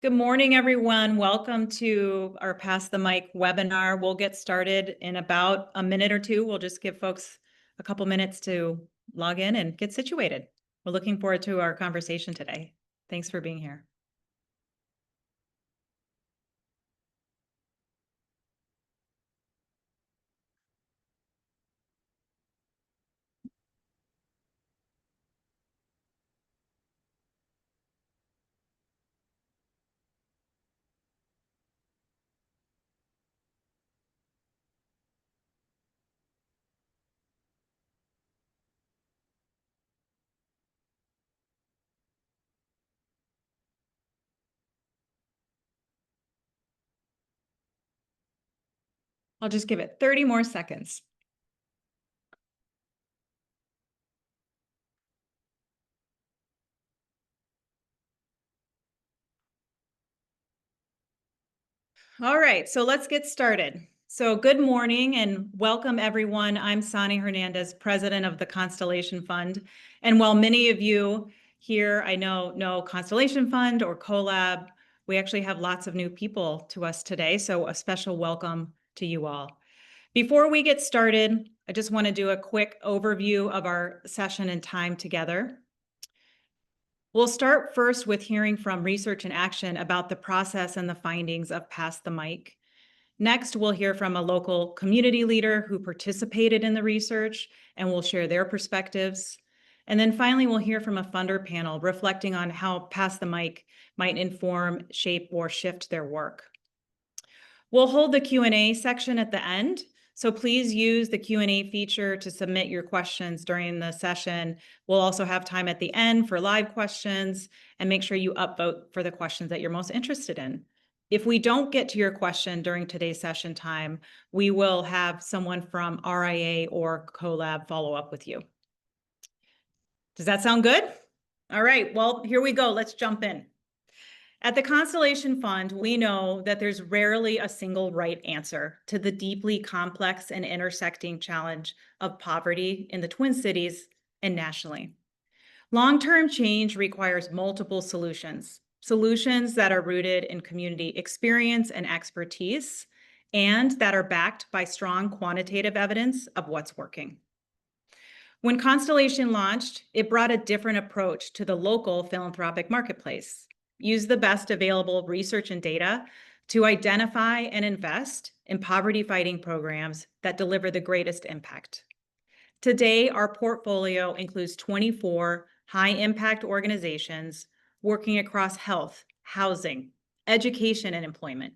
Good morning, everyone. Welcome to our Pass the Mic webinar. We'll get started in about a minute or two. We'll just give folks a couple minutes to log in and get situated. We're looking forward to our conversation today. Thanks for being here. I'll just give it 30 more seconds. All right, so let's get started. So good morning and welcome everyone. I'm Sani Hernandez, president of the Constellation Fund. And while many of you here I know Constellation Fund or CoLab, we actually have lots of new people to us today. So a special welcome to you all. Before we get started, I just want to do a quick overview of our session and time together. We'll start first with hearing from Research in Action about the process and the findings of Pass the Mic. Next, we'll hear from a local community leader who participated in the research and will share their perspectives. And then finally, we'll hear from a funder panel reflecting on how Pass the Mic might inform, shape, or shift their work. We'll hold the Q&A section at the end, so please use the Q&A feature to submit your questions during the session. We'll also have time at the end for live questions, and make sure you upvote for the questions that you're most interested in. If we don't get to your question during today's session time, we will have someone from RIA or CoLab follow up with you. Does that sound good? All right, well, here we go. Let's jump in. At the Constellation Fund, we know that there's rarely a single right answer to the deeply complex and intersecting challenge of poverty in the Twin Cities and nationally. Long-term change requires multiple solutions that are rooted in community experience and expertise, and that are backed by strong quantitative evidence of what's working. When Constellation launched, it brought a different approach to the local philanthropic marketplace. Use the best available research and data to identify and invest in poverty-fighting programs that deliver the greatest impact. Today, our portfolio includes 24 high-impact organizations working across health, housing, education, and employment.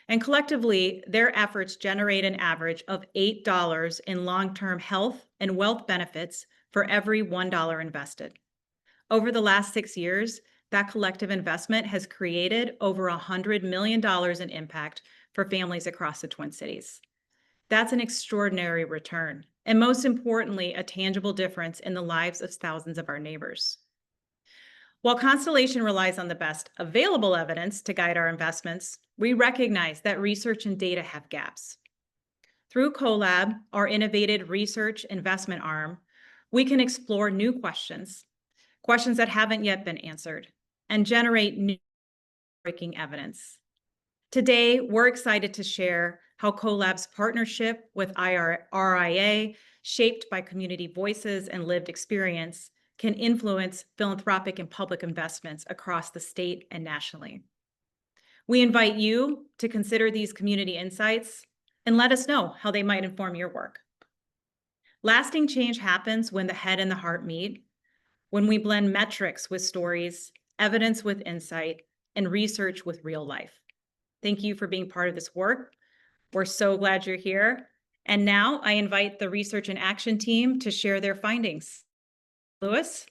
And collectively, their efforts generate an average of $8 in long-term health and wealth benefits for every $1 invested. Over the last 6 years, that collective investment has created over $100 million in impact for families across the Twin Cities. That's an extraordinary return, and most importantly, a tangible difference in the lives of thousands of our neighbors. While Constellation relies on the best available evidence to guide our investments, we recognize that research and data have gaps. Through CoLab, our innovative research investment arm, we can explore new questions that haven't yet been answered, and generate new breaking evidence. Today, we're excited to share how CoLab's partnership with RIA, shaped by community voices and lived experience, can influence philanthropic and public investments across the state and nationally. We invite you to consider these community insights and let us know how they might inform your work. Lasting change happens when the head and the heart meet, when we blend metrics with stories, evidence with insight, and research with real life. Thank you for being part of this work. We're so glad you're here. And now I invite the Research and Action team to share their findings. Louis?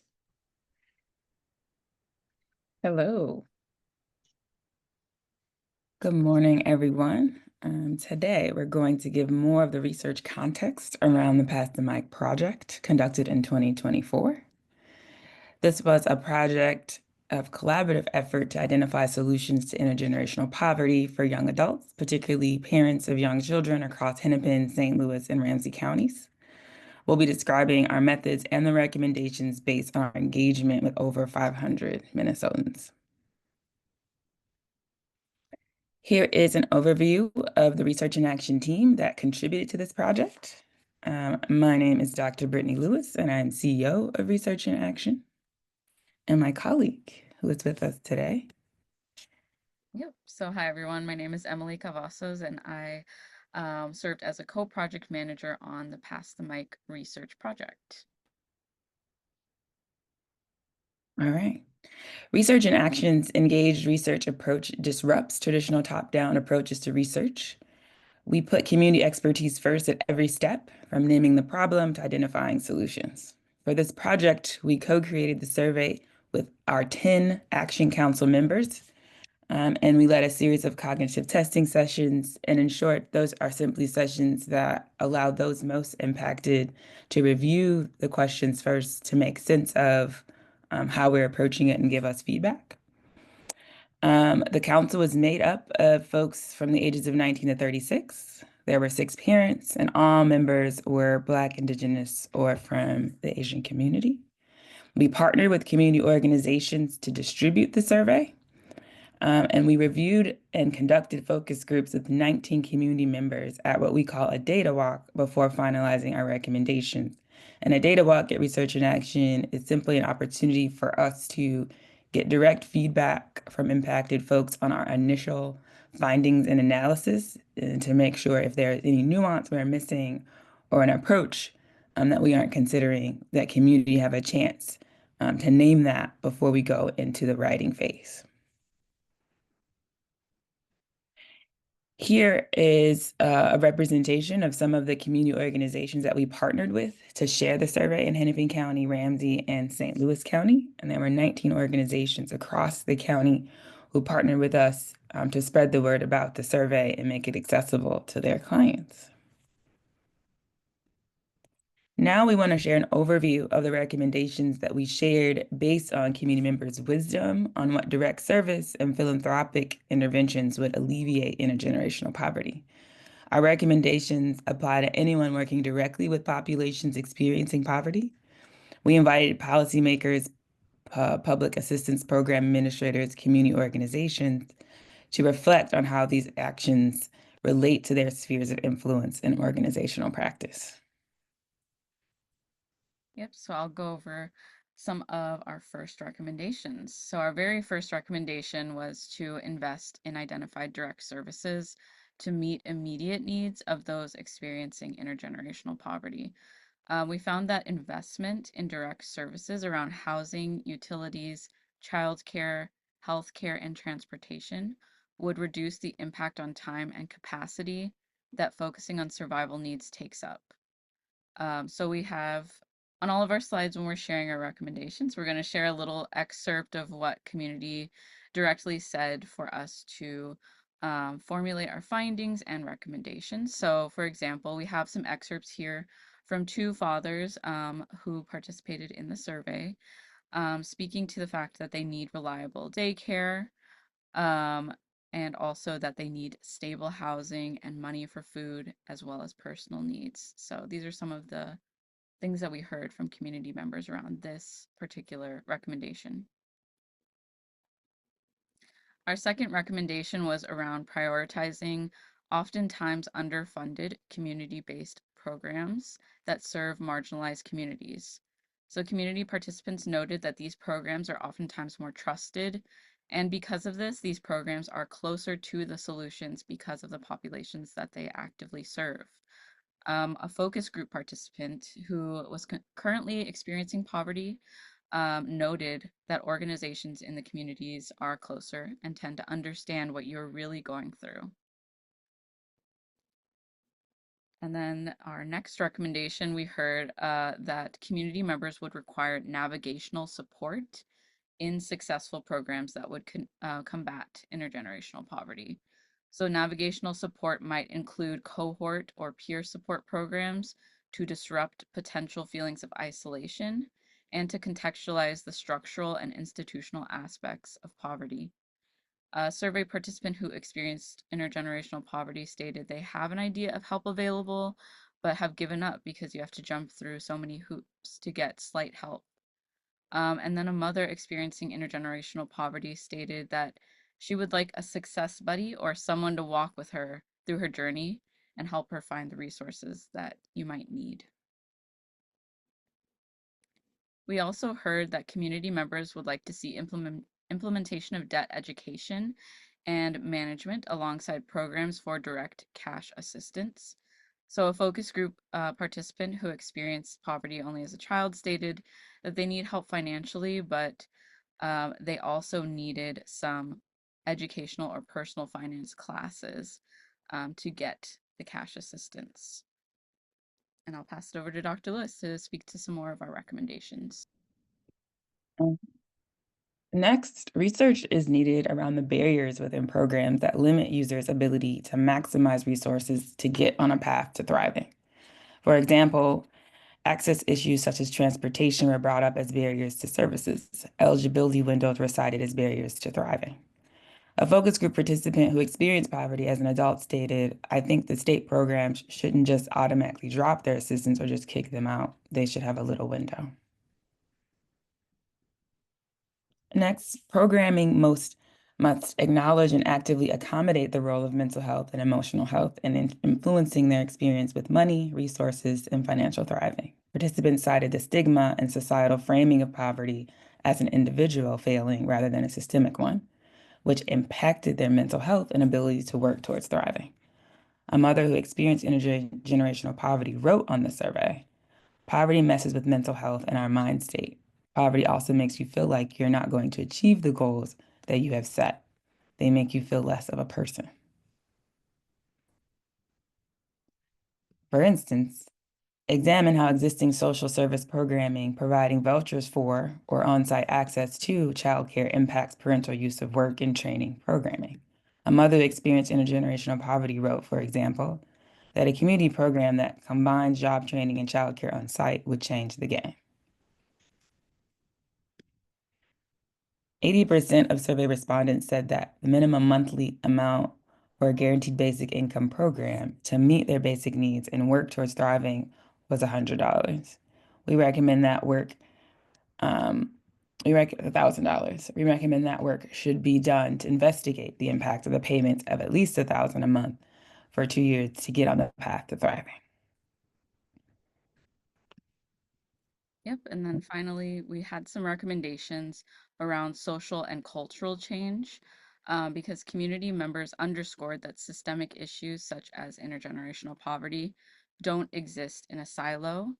Hello. Good morning, everyone. Today, we're going to give more of the research context around the Pass the Mic project conducted in 2024. This was a project of collaborative effort to identify solutions to intergenerational poverty for young adults, particularly parents of young children across Hennepin, St. Louis, and Ramsey counties. We'll be describing our methods and the recommendations based on our engagement with over 500 Minnesotans. Here is an overview of the research and action team that contributed to this project. My name is Dr. Brittany Lewis, and I'm CEO of Research and Action. And my colleague who is with us today. Yep. So hi everyone. My name is Emily Cavazos, and I served as a co-project manager on the Pass the Mic research project. All right. Research and Action's engaged research approach disrupts traditional top-down approaches to research. We put community expertise first at every step, from naming the problem to identifying solutions. For this project, we co-created the survey with our 10 Action Council members, and we led a series of cognitive testing sessions. And in short, those are simply sessions that allow those most impacted to review the questions first to make sense of how we're approaching it and give us feedback. The council was made up of folks from the ages of 19 to 36. There were 6 parents, and all members were Black, Indigenous, or from the Asian community. We partnered with community organizations to distribute the survey. And we reviewed and conducted focus groups with 19 community members at what we call a data walk before finalizing our recommendations. And a data walk at Research and Action is simply an opportunity for us to get direct feedback from impacted folks on our initial findings and analysis, and to make sure if there's any nuance we're missing or an approach that we aren't considering, that community have a chance to name that before we go into the writing phase. Here is a representation of some of the community organizations that we partnered with to share the survey in Hennepin County, Ramsey, and St. Louis County. And there were 19 organizations across the county who partnered with us to spread the word about the survey and make it accessible to their clients. Now we want to share an overview of the recommendations that we shared based on community members' wisdom on what direct service and philanthropic interventions would alleviate intergenerational poverty. Our recommendations apply to anyone working directly with populations experiencing poverty. We invited policymakers, public assistance program administrators, community organizations to reflect on how these actions relate to their spheres of influence in organizational practice. Yep. So I'll go over some of our first recommendations. So our very first recommendation was to invest in identified direct services to meet immediate needs of those experiencing intergenerational poverty. We found that investment in direct services around housing, utilities, childcare, healthcare, and transportation would reduce the impact on time and capacity that focusing on survival needs takes up. So we have on all of our slides when we're sharing our recommendations, we're going to share a little excerpt of what community directly said for us to formulate our findings and recommendations. So for example, we have some excerpts here from 2 fathers who participated in the survey, speaking to the fact that they need reliable daycare, um, and also that they need stable housing and money for food as well as personal needs. So these are some of the things that we heard from community members around this particular recommendation. Our second recommendation was around prioritizing oftentimes underfunded community-based programs that serve marginalized communities. So community participants noted that these programs are oftentimes more trusted, and because of this, these programs are closer to the solutions because of the populations that they actively serve. A focus group participant who was currently experiencing poverty noted that organizations in the communities are closer and tend to understand what you're really going through. And then our next recommendation, we heard that community members would require navigational support in successful programs that would combat intergenerational poverty. So navigational support might include cohort or peer support programs to disrupt potential feelings of isolation and to contextualize the structural and institutional aspects of poverty. A survey participant who experienced intergenerational poverty stated they have an idea of help available, but have given up because you have to jump through so many hoops to get slight help. And then a mother experiencing intergenerational poverty stated that She would like a success buddy or someone to walk with her through her journey and help her find the resources that you might need. We also heard that community members would like to see implementation of debt education and management alongside programs for direct cash assistance. So, a focus group participant who experienced poverty only as a child stated that they need help financially, but they also needed some educational or personal finance classes to get the cash assistance. And I'll pass it over to Dr. Lewis to speak to some more of our recommendations. Next, research is needed around the barriers within programs that limit users' ability to maximize resources to get on a path to thriving. For example, access issues such as transportation were brought up as barriers to services. Eligibility windows were cited as barriers to thriving. A focus group participant who experienced poverty as an adult stated, "I think the state programs shouldn't just automatically drop their assistance or just kick them out. They should have a little window." Next, programming must acknowledge and actively accommodate the role of mental health and emotional health in influencing their experience with money, resources, and financial thriving. Participants cited the stigma and societal framing of poverty as an individual failing rather than a systemic one, which impacted their mental health and ability to work towards thriving. A mother who experienced intergenerational poverty wrote on the survey, "Poverty messes with mental health and our mind state. Poverty also makes you feel like you're not going to achieve the goals that you have set. They make you feel less of a person." For instance, examine how existing social service programming, providing vouchers for or on-site access to childcare, impacts parental use of work and training programming. A mother who experienced intergenerational poverty wrote, for example, that a community program that combines job training and childcare on site would change the game. 80% of survey respondents said that the minimum monthly amount for a guaranteed basic income program to meet their basic needs and work towards thriving was $100. We recommend that work, $1,000. We recommend that work should be done to investigate the impact of the payments of at least $1,000 a month for 2 years to get on the path to thriving. Yep, and then finally, we had some recommendations around social and cultural change because community members underscored that systemic issues such as intergenerational poverty don't exist in a silo,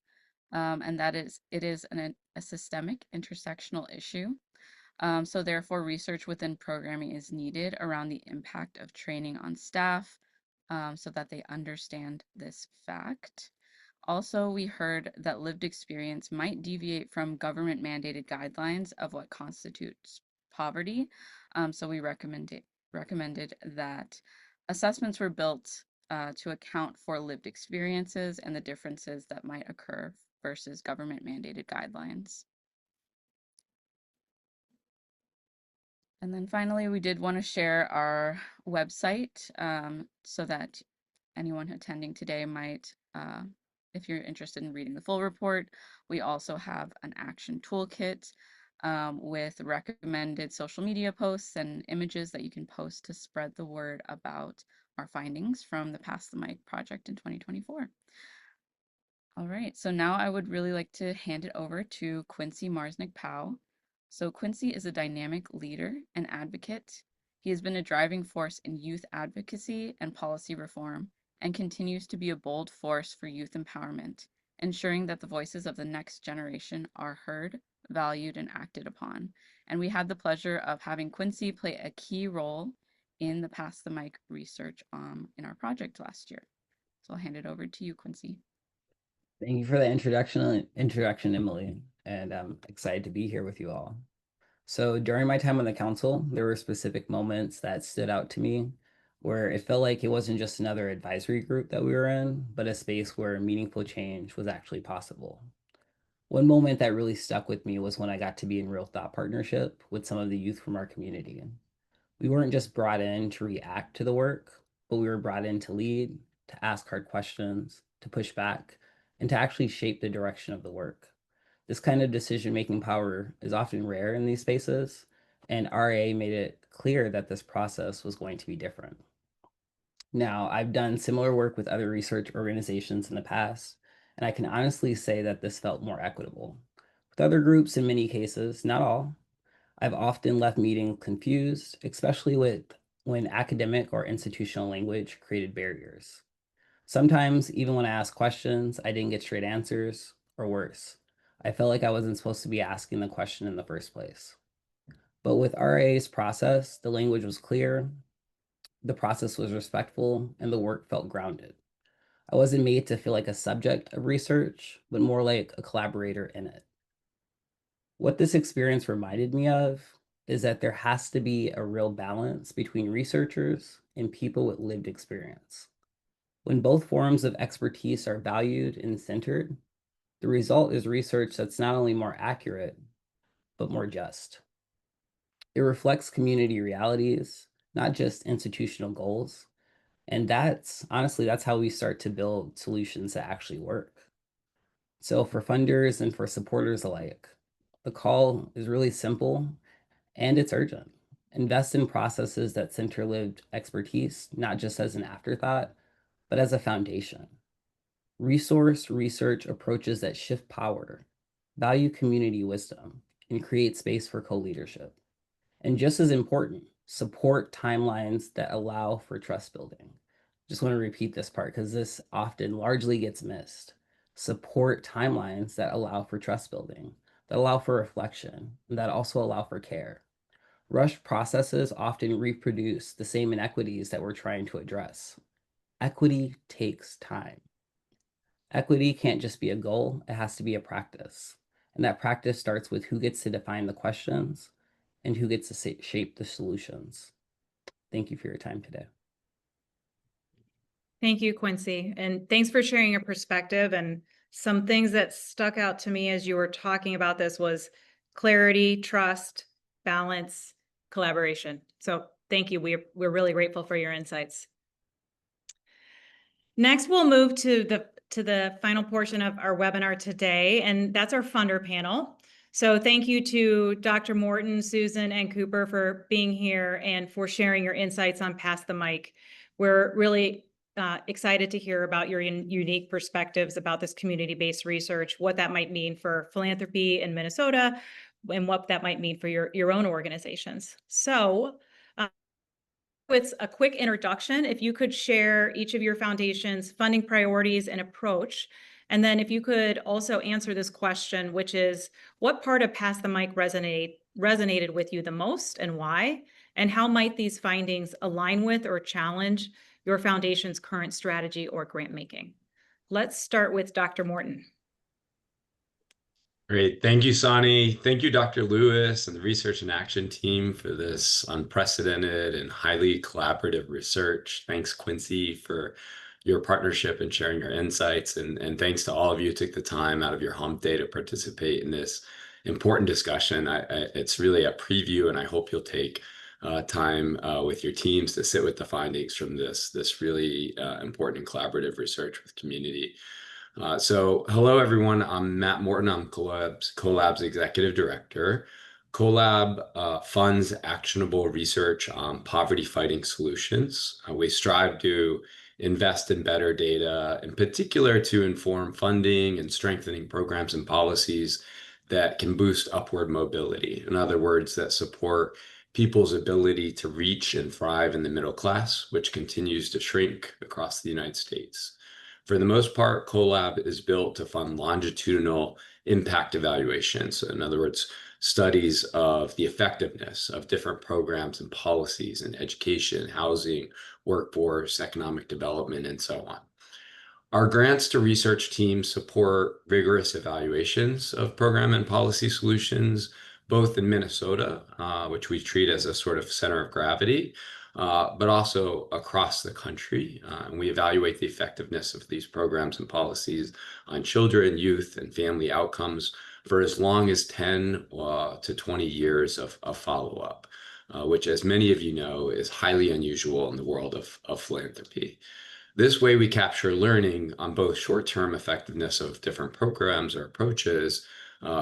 and that it is a systemic intersectional issue. So therefore, research within programming is needed around the impact of training on staff so that they understand this fact. Also, we heard that lived experience might deviate from government mandated guidelines of what constitutes poverty. So we recommended that assessments were built to account for lived experiences and the differences that might occur versus government mandated guidelines. And then finally, we did want to share our website so that anyone attending today might, if you're interested in reading the full report, we also have an action toolkit with recommended social media posts and images that you can post to spread the word about our findings from the Pass the Mic project in 2024. All right, so now I would really like to hand it over to Quincy Marsnick-Powell. So Quincy is a dynamic leader and advocate. He has been a driving force in youth advocacy and policy reform and continues to be a bold force for youth empowerment, ensuring that the voices of the next generation are heard, valued, and acted upon. And we had the pleasure of having Quincy play a key role in the Pass the Mic research in our project last year. So I'll hand it over to you, Quincy. Thank you for the introduction, Emily, and I'm excited to be here with you all. So during my time on the council, there were specific moments that stood out to me where it felt like it wasn't just another advisory group that we were in, but a space where meaningful change was actually possible. One moment that really stuck with me was when I got to be in real thought partnership with some of the youth from our community. We weren't just brought in to react to the work, but we were brought in to lead, to ask hard questions, to push back, and to actually shape the direction of the work. This kind of decision-making power is often rare in these spaces, and RA made it clear that this process was going to be different. Now, I've done similar work with other research organizations in the past, and I can honestly say that this felt more equitable. With other groups, in many cases, not all, I've often left meetings confused, especially when academic or institutional language created barriers. Sometimes, even when I asked questions, I didn't get straight answers, or worse, I felt like I wasn't supposed to be asking the question in the first place. But with RA's process, the language was clear, the process was respectful, and the work felt grounded. I wasn't made to feel like a subject of research, but more like a collaborator in it. What this experience reminded me of is that there has to be a real balance between researchers and people with lived experience. When both forms of expertise are valued and centered, the result is research that's not only more accurate, but more just. It reflects community realities, not just institutional goals. And that's how we start to build solutions that actually work. So for funders and for supporters alike, the call is really simple and it's urgent. Invest in processes that center lived expertise, not just as an afterthought, but as a foundation. Resource research approaches that shift power, value community wisdom, and create space for co-leadership. And just as important, support timelines that allow for trust building. Just want to repeat this part because this often largely gets missed. Support timelines that allow for trust building, that allow for reflection, and that also allow for care. Rushed processes often reproduce the same inequities that we're trying to address. Equity takes time. Equity can't just be a goal, it has to be a practice. And that practice starts with who gets to define the questions and who gets to shape the solutions. Thank you for your time today. Thank you, Quincy. And thanks for sharing your perspective. And some things that stuck out to me as you were talking about this was clarity, trust, balance, collaboration. So thank you. We're really grateful for your insights. Next, we'll move to the final portion of our webinar today, and that's our funder panel. So thank you to Dr. Morton, Susan, and Cooper for being here and for sharing your insights on Pass the Mic. We're really excited to hear about your unique perspectives about this community-based research, what that might mean for philanthropy in Minnesota, and what that might mean for your own organizations. So with a quick introduction, if you could share each of your foundation's funding priorities and approach, and then if you could also answer this question, which is, what part of Pass the Mic resonated with you the most and why? And how might these findings align with or challenge your foundation's current strategy or grant making? Let's start with Dr. Morton. Great. Thank you, Sonny. Thank you, Dr. Lewis and the Research and Action team for this unprecedented and highly collaborative research. Thanks, Quincy, for your partnership and sharing your insights. And thanks to all of you who took the time out of your hump day to participate in this important discussion. It's really a preview, and I hope you'll take time with your teams to sit with the findings from this really important and collaborative research with community. So hello, everyone. I'm Matt Morton. I'm CoLab's executive director. CoLab funds actionable research on poverty fighting solutions. We strive to invest in better data, in particular to inform funding and strengthening programs and policies that can boost upward mobility. In other words, that support people's ability to reach and thrive in the middle class, which continues to shrink across the United States. For the most part, CoLab is built to fund longitudinal impact evaluations. So in other words, studies of the effectiveness of different programs and policies in education, housing, workforce, economic development, and so on. Our grants to research teams support rigorous evaluations of program and policy solutions, both in Minnesota, which we treat as a sort of center of gravity, but also across the country. And we evaluate the effectiveness of these programs and policies on children, youth, and family outcomes for as long as 10 to 20 years of follow-up, which, as many of you know, is highly unusual in the world of philanthropy. This way, we capture learning on both short-term effectiveness of different programs or approaches,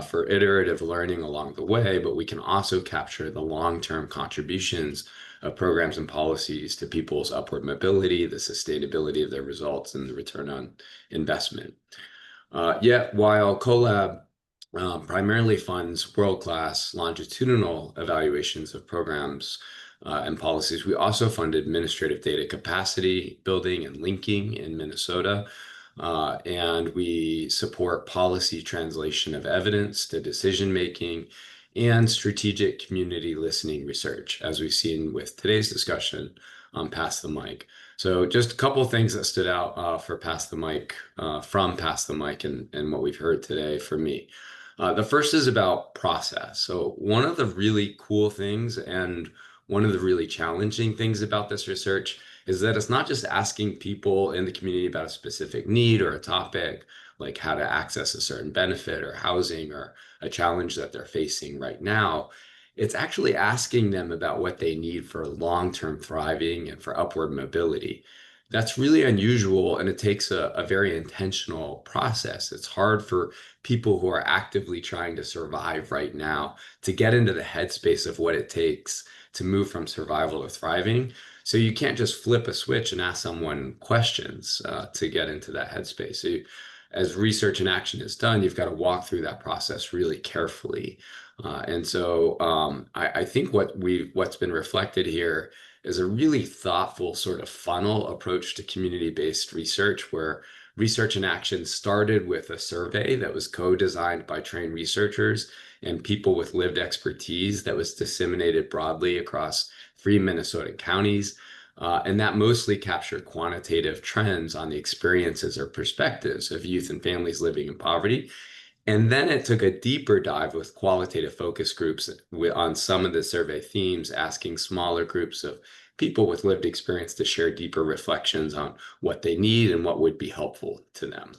for iterative learning along the way, but we can also capture the long-term contributions of programs and policies to people's upward mobility, the sustainability of their results, and the return on investment. Yet, while CoLab primarily funds world-class longitudinal evaluations of programs and policies, we also fund administrative data capacity building and linking in Minnesota. And we support policy translation of evidence to decision-making and strategic community listening research, as we've seen with today's discussion on Pass the Mic. So just a couple of things that stood out for Pass the Mic, from Pass the Mic and what we've heard today for me. The first is about process. So one of the really cool things and one of the really challenging things about this research is that it's not just asking people in the community about a specific need or a topic, like how to access a certain benefit or housing or a challenge that they're facing right now. It's actually asking them about what they need for long-term thriving and for upward mobility. That's really unusual, and it takes a very intentional process. It's hard for people who are actively trying to survive right now to get into the headspace of what it takes to move from survival to thriving. So you can't just flip a switch and ask someone questions to get into that headspace. So as research and action is done, you've got to walk through that process really carefully. And so I think what's been reflected here is a really thoughtful sort of funnel approach to community-based research, where research and action started with a survey that was co-designed by trained researchers and people with lived expertise that was disseminated broadly across 3 Minnesotan counties. And that mostly captured quantitative trends on the experiences or perspectives of youth and families living in poverty. And then it took a deeper dive with qualitative focus groups on some of the survey themes, asking smaller groups of people with lived experience to share deeper reflections on what they need and what would be helpful to them.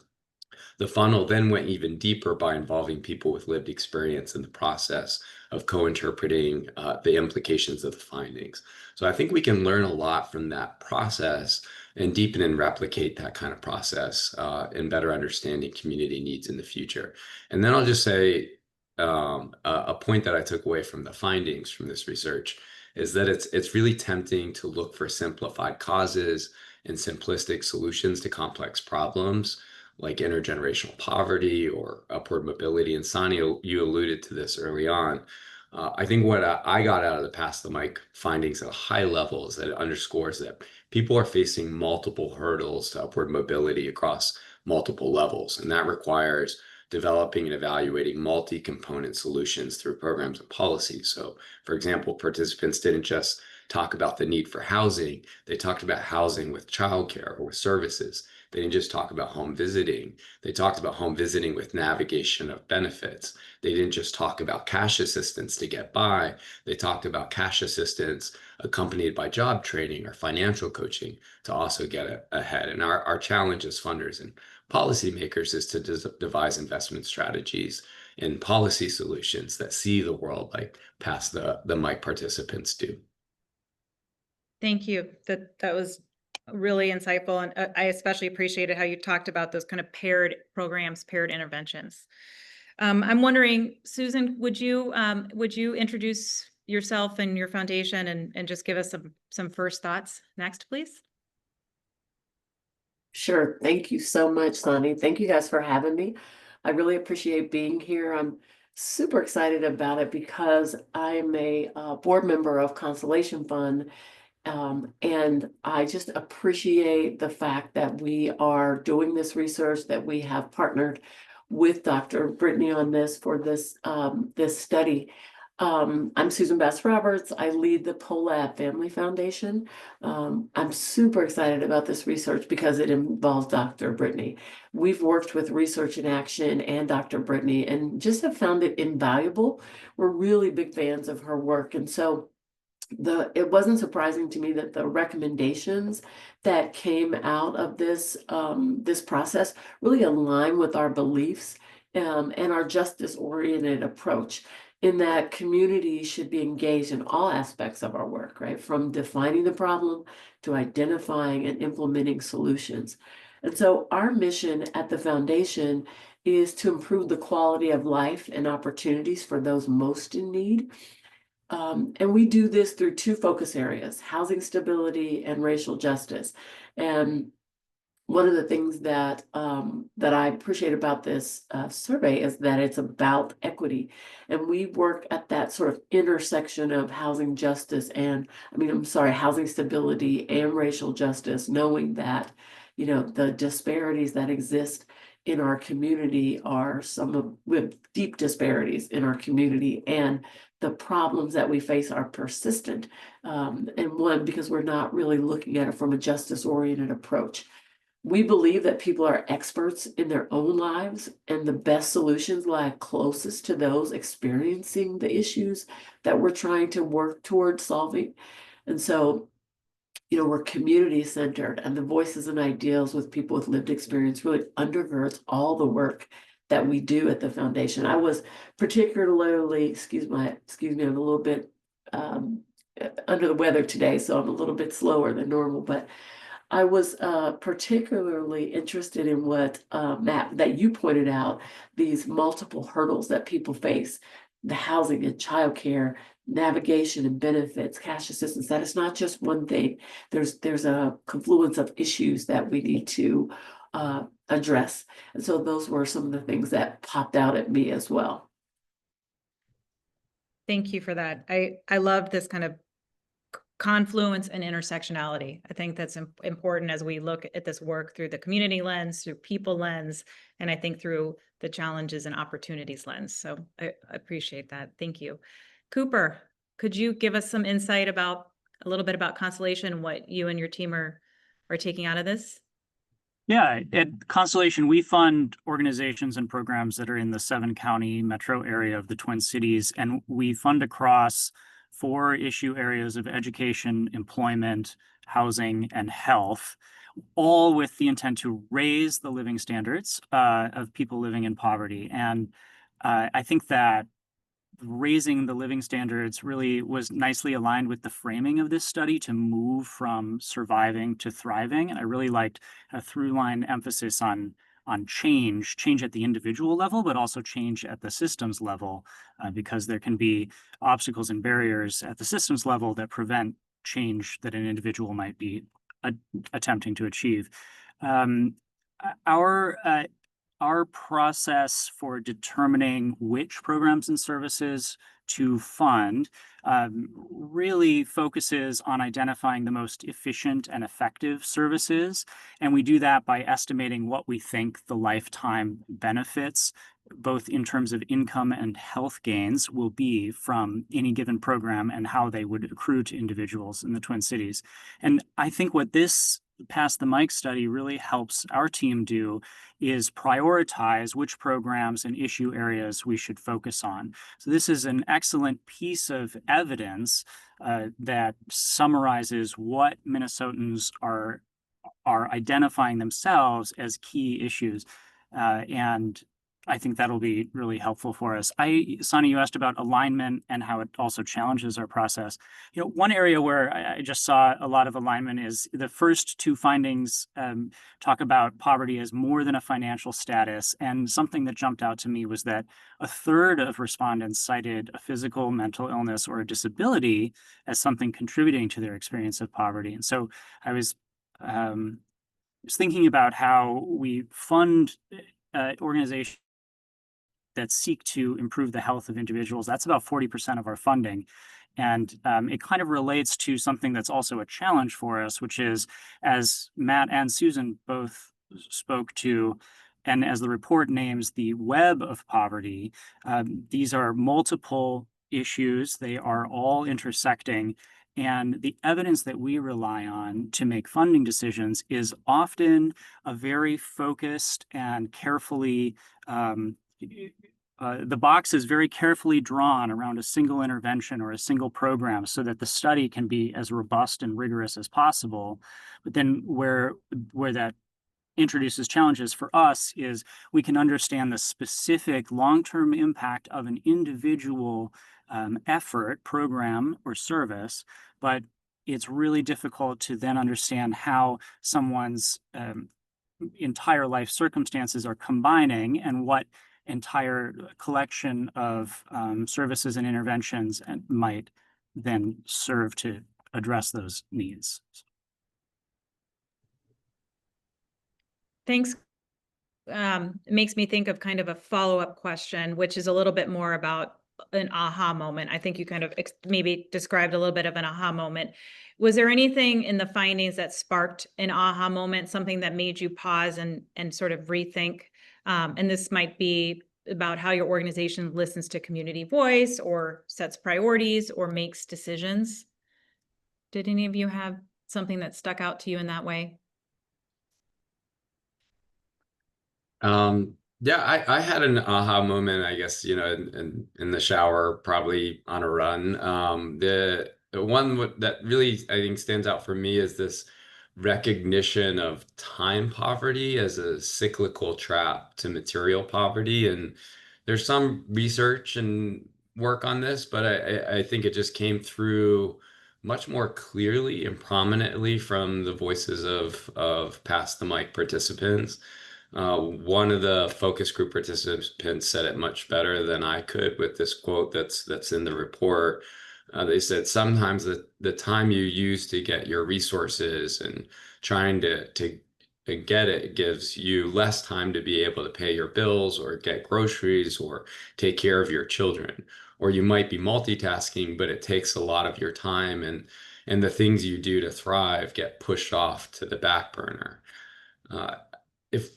The funnel then went even deeper by involving people with lived experience in the process of co-interpreting the implications of the findings. So I think we can learn a lot from that process and deepen and replicate that kind of process in better understanding community needs in the future. And then I'll just say a point that I took away from the findings from this research is that it's really tempting to look for simplified causes and simplistic solutions to complex problems like intergenerational poverty or upward mobility. And Sonia, you alluded to this early on. I think what I got out of the Pass the Mic findings at a high level is that it underscores that people are facing multiple hurdles to upward mobility across multiple levels. And that requires developing and evaluating multi-component solutions through programs and policies. So, for example, participants didn't just talk about the need for housing, they talked about housing with childcare or with services. They didn't just talk about home visiting. They talked about home visiting with navigation of benefits. They didn't just talk about cash assistance to get by. They talked about cash assistance accompanied by job training or financial coaching to also get ahead. And our challenge as funders and policymakers is to devise investment strategies and policy solutions that see the world like Pass the Mic participants do. Thank you. That was really insightful. And I especially appreciated how you talked about those kind of paired programs, paired interventions. I'm wondering, Susan, would you introduce yourself and your foundation and just give us some first thoughts next, please? Sure. Thank you so much, Sonny. Thank you guys for having me. I really appreciate being here. I'm super excited about it because I'm a board member of Constellation Fund. And I just appreciate the fact that we are doing this research, that we have partnered with Dr. Brittany on this for this this study. I'm Susan Bass Roberts. I lead the CoLab Family Foundation. I'm super excited about this research because it involves Dr. Brittany. We've worked with Research in Action and Dr. Brittany and just have found it invaluable. We're really big fans of her work. And so it wasn't surprising to me that the recommendations that came out of this this process really align with our beliefs and our justice-oriented approach, in that community should be engaged in all aspects of our work, right? From defining the problem to identifying and implementing solutions. And so our mission at the foundation is to improve the quality of life and opportunities for those most in need. And we do this through two focus areas: housing stability and racial justice. And one of the things that that I appreciate about this survey is that it's about equity, and we work at that sort of intersection of housing justice and, housing stability and racial justice, knowing that, the disparities that exist in our community are with deep disparities in our community, and the problems that we face are persistent. And one, because we're not really looking at it from a justice-oriented approach. We believe that people are experts in their own lives, and the best solutions lie closest to those experiencing the issues that we're trying to work towards solving. And so, we're community centered, and the voices and ideals with people with lived experience really undergirds all the work that we do at the foundation. I was particularly, excuse me, I'm a little bit under the weather today, so I'm a little bit slower than normal, but I was particularly interested in what Matt, that you pointed out, these multiple hurdles that people face: the housing and childcare, navigation and benefits, cash assistance. That is not just one thing. There's a confluence of issues that we need to address. And so those were some of the things that popped out at me as well. Thank you for that. I love this kind of confluence and intersectionality. I think that's important as we look at this work through the community lens, through people lens, and I think through the challenges and opportunities lens. So I appreciate that. Thank you. Cooper, could you give us some insight about a little bit about Constellation, what you and your team are taking out of this? Yeah, at Constellation, we fund organizations and programs that are in the 7-county metro area of the Twin Cities, and we fund across 4 issue areas of education, employment, housing, and health, all with the intent to raise the living standards of people living in poverty. And I think that raising the living standards really was nicely aligned with the framing of this study to move from surviving to thriving. And I really liked a through-line emphasis on change at the individual level, but also change at the systems level, because there can be obstacles and barriers at the systems level that prevent change that an individual might be attempting to achieve. Our process for determining which programs and services to fund really focuses on identifying the most efficient and effective services. And we do that by estimating what we think the lifetime benefits, both in terms of income and health gains, will be from any given program and how they would accrue to individuals in the Twin Cities. And I think what this Pass the Mic study really helps our team do is prioritize which programs and issue areas we should focus on. So this is an excellent piece of evidence that summarizes what Minnesotans are identifying themselves as key issues. And I think that'll be really helpful for us. Sonny, you asked about alignment and how it also challenges our process. One area where I just saw a lot of alignment is the first 2 findings talk about poverty as more than a financial status. And something that jumped out to me was that 1/3 of respondents cited a physical, mental illness, or a disability as something contributing to their experience of poverty. And so I was thinking about how we fund organizations that seek to improve the health of individuals. That's about 40% of our funding. And it kind of relates to something that's also a challenge for us, which is, as Matt and Susan both spoke to, and as the report names, the web of poverty, these are multiple issues. They are all intersecting. And the evidence that we rely on to make funding decisions is often a very focused and carefully the box is very carefully drawn around a single intervention or a single program so that the study can be as robust and rigorous as possible. But then where that introduces challenges for us is we can understand the specific long-term impact of an individual effort, program, or service, but it's really difficult to then understand how someone's entire life circumstances are combining and what entire collection of services and interventions might then serve to address those needs. Thanks. It makes me think of kind of a follow-up question, which is a little bit more about an aha moment. I think you kind of maybe described a little bit of an aha moment. Was there anything in the findings that sparked an aha moment, something that made you pause and sort of rethink? And this might be about how your organization listens to community voice or sets priorities or makes decisions. Did any of you have something that stuck out to you in that way? Yeah, I had an aha moment, I guess, you know, in the shower, probably on a run. The one that really I think stands out for me is this recognition of time poverty as a cyclical trap to material poverty. And there's some research and work on this, but I think it just came through much more clearly and prominently from the voices of Pass the Mic participants. One of the focus group participants said it much better than I could with this quote that's in the report. They said sometimes the time you use to get your resources and trying to get it gives you less time to be able to pay your bills or get groceries or take care of your children. Or you might be multitasking, but it takes a lot of your time and the things you do to thrive get pushed off to the back burner. If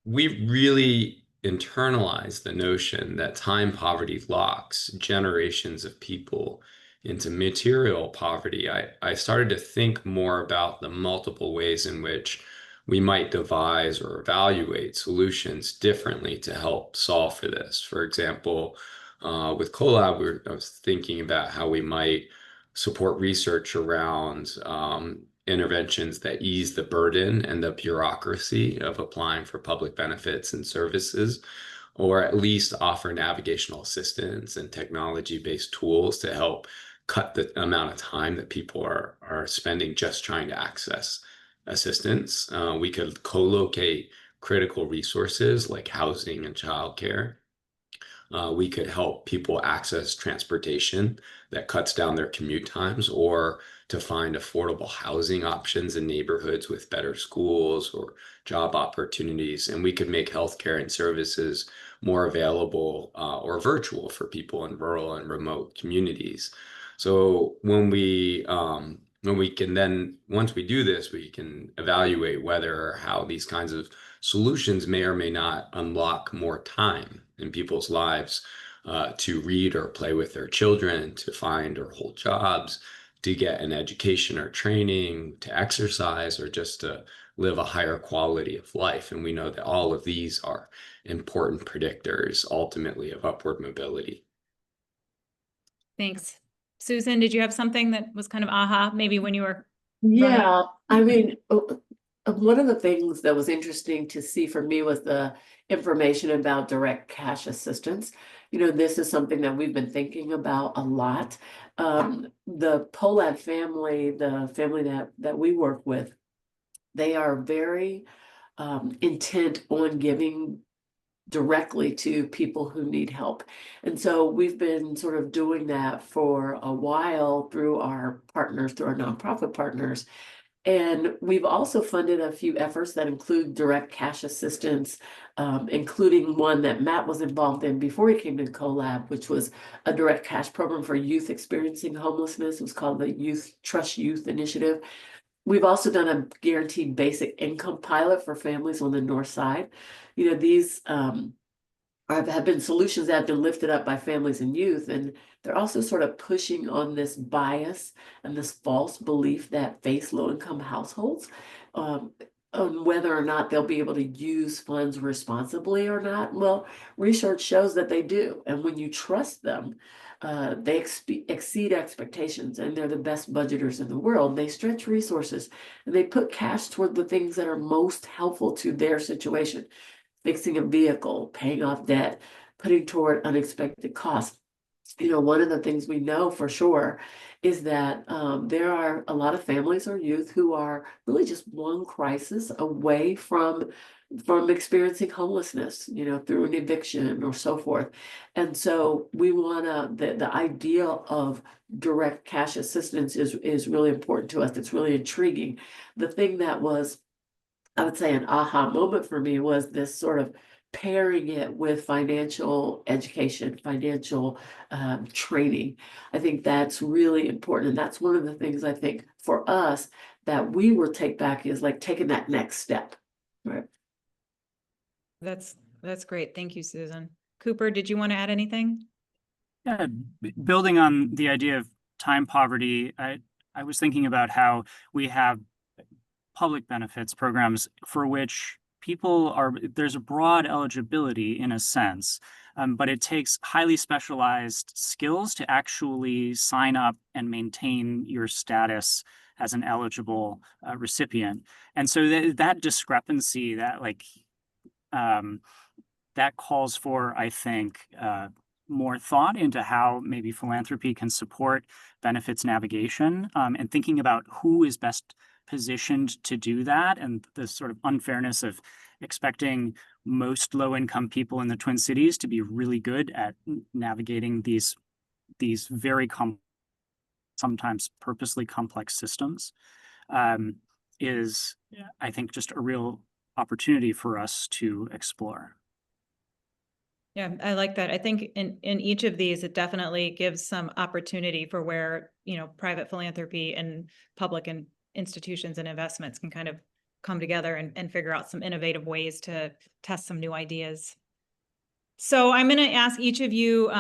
we really internalize the notion that time poverty locks generations of people into material poverty, I started to think more about the multiple ways in which we might devise or evaluate solutions differently to help solve for this. For example, with CoLab, I was thinking about how we might support research around interventions that ease the burden and the bureaucracy of applying for public benefits and services, or at least offer navigational assistance and technology-based tools to help cut the amount of time that people are spending just trying to access assistance. We could co-locate critical resources like housing and childcare. We could help people access transportation that cuts down their commute times, or to find affordable housing options in neighborhoods with better schools or job opportunities. And we could make healthcare and services more available or virtual for people in rural and remote communities. So when we can then, once we do this, we can evaluate whether or how these kinds of solutions may or may not unlock more time in people's lives to read or play with their children, to find or hold jobs, to get an education or training, to exercise, or just to live a higher quality of life. And we know that all of these are important predictors ultimately of upward mobility. Thanks. Susan, did you have something that was kind of aha, maybe when you were Yeah, I mean, one of the things that was interesting to see for me was the information about direct cash assistance. You know, this is something that we've been thinking about a lot. The CoLab family, the family that we work with, they are very intent on giving directly to people who need help. And so we've been sort of doing that for a while through our partners, through our nonprofit partners. And we've also funded a few efforts that include direct cash assistance, including one that Matt was involved in before he came to CoLab, which was a direct cash program for youth experiencing homelessness. It was called the Youth Trust Youth Initiative. We've also done a guaranteed basic income pilot for families on the north side. You know, these have been solutions that have been lifted up by families and youth, and they're also sort of pushing on this bias and this false belief that face low-income households on whether or not they'll be able to use funds responsibly or not. Well, research shows that they do, and when you trust them, they exceed expectations, and they're the best budgeters in the world. They stretch resources, and they put cash toward the things that are most helpful to their situation. Fixing a vehicle, paying off debt, putting toward unexpected costs. one of the things we know for sure is that there are a lot of families or youth who are really just one crisis away from experiencing homelessness, through an eviction or so forth. And so we want the idea of direct cash assistance is really important to us. It's really intriguing. The thing that was, I would say, an aha moment for me was this sort of pairing it with financial education, financial training. I think that's really important. And that's one of the things I think for us that we will take back is like taking that next step. Right. That's great. Thank you, Susan. Cooper, did you want to add anything? Yeah, building on the idea of time poverty, I was thinking about how we have public benefits programs for which there's a broad eligibility in a sense, but it takes highly specialized skills to actually sign up and maintain your status as an eligible recipient. And so that discrepancy, that calls for, I think, more thought into how maybe philanthropy can support benefits navigation, and thinking about who is best positioned to do that, and the sort of unfairness of expecting most low-income people in the Twin Cities to be really good at navigating these very sometimes purposely complex systems, is, I think, just a real opportunity for us to explore. Yeah, I like that. I think in each of these, it definitely gives some opportunity for where, private philanthropy and public and institutions and investments can kind of come together and figure out some innovative ways to test some new ideas. So I'm going to ask each of you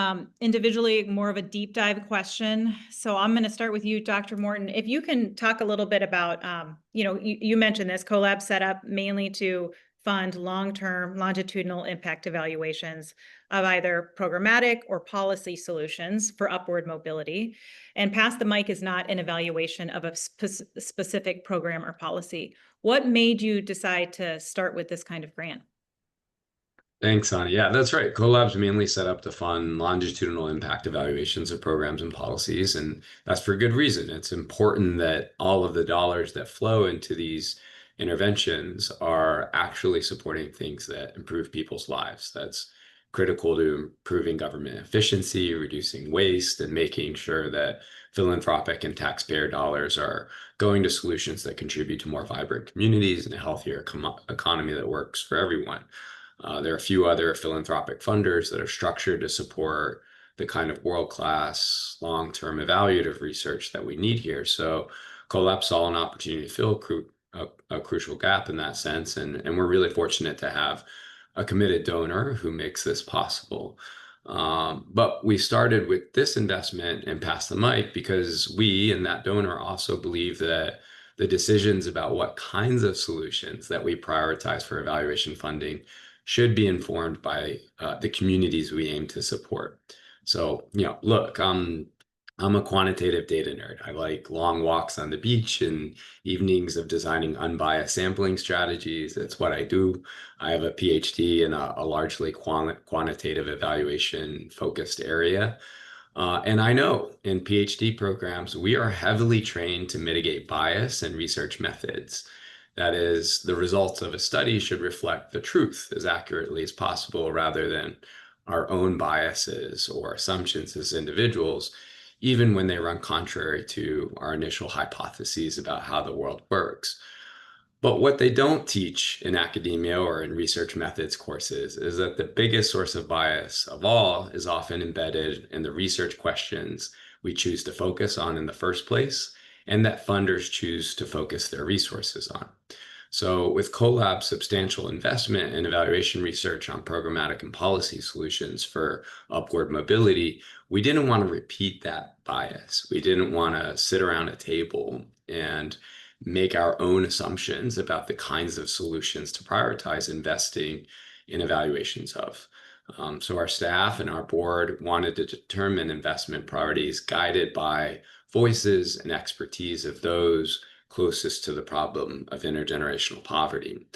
individually more of a deep dive question. So I'm going to start with you, Dr. Morton. If you can talk a little bit about, you mentioned this CoLab set up mainly to fund long-term longitudinal impact evaluations of either programmatic or policy solutions for upward mobility. And Pass the Mic is not an evaluation of a specific program or policy. What made you decide to start with this kind of grant? Thanks, Sonny. Yeah, that's right. CoLab's mainly set up to fund longitudinal impact evaluations of programs and policies, and that's for good reason. It's important that all of the dollars that flow into these interventions are actually supporting things that improve people's lives. That's critical to improving government efficiency, reducing waste, and making sure that philanthropic and taxpayer dollars are going to solutions that contribute to more vibrant communities and a healthier economy that works for everyone. There are a few other philanthropic funders that are structured to support the kind of world-class, long-term evaluative research that we need here. So CoLab saw an opportunity to fill a crucial gap in that sense, and we're really fortunate to have a committed donor who makes this possible. But we started with this investment and Pass the Mic because we and that donor also believe that the decisions about what kinds of solutions that we prioritize for evaluation funding should be informed by the communities we aim to support. So, look, I'm a quantitative data nerd. I like long walks on the beach and evenings of designing unbiased sampling strategies. That's what I do. I have a PhD in a largely quantitative evaluation focused area. And I know in PhD programs, we are heavily trained to mitigate bias in research methods. That is, the results of a study should reflect the truth as accurately as possible rather than our own biases or assumptions as individuals, even when they run contrary to our initial hypotheses about how the world works. But what they don't teach in academia or in research methods courses is that the biggest source of bias of all is often embedded in the research questions we choose to focus on in the first place, and that funders choose to focus their resources on. So with CoLab's substantial investment in evaluation research on programmatic and policy solutions for upward mobility, we didn't want to repeat that bias. We didn't want to sit around a table and make our own assumptions about the kinds of solutions to prioritize investing in evaluations of. So our staff and our board wanted to determine investment priorities guided by voices and expertise of those closest to the problem of intergenerational poverty.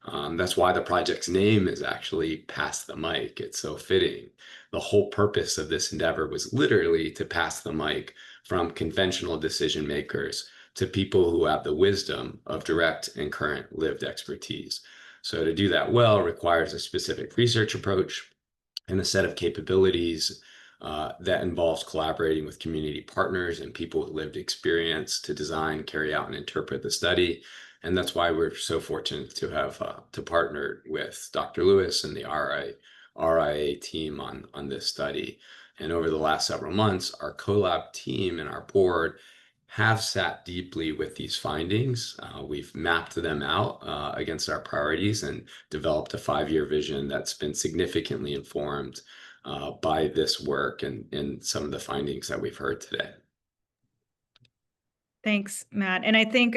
That's why the project's name is actually Pass the Mic. It's so fitting. The whole purpose of this endeavor was literally to pass the mic from conventional decision makers to people who have the wisdom of direct and current lived expertise. So to do that well requires a specific research approach and a set of capabilities that involves collaborating with community partners and people with lived experience to design, carry out, and interpret the study. And that's why we're so fortunate to have to partner with Dr. Lewis and the RIA team on this study. And over the last several months, our CoLab team and our board have sat deeply with these findings. We've mapped them out against our priorities and developed a 5-year vision that's been significantly informed by this work and some of the findings that we've heard today. Thanks, Matt. And I think,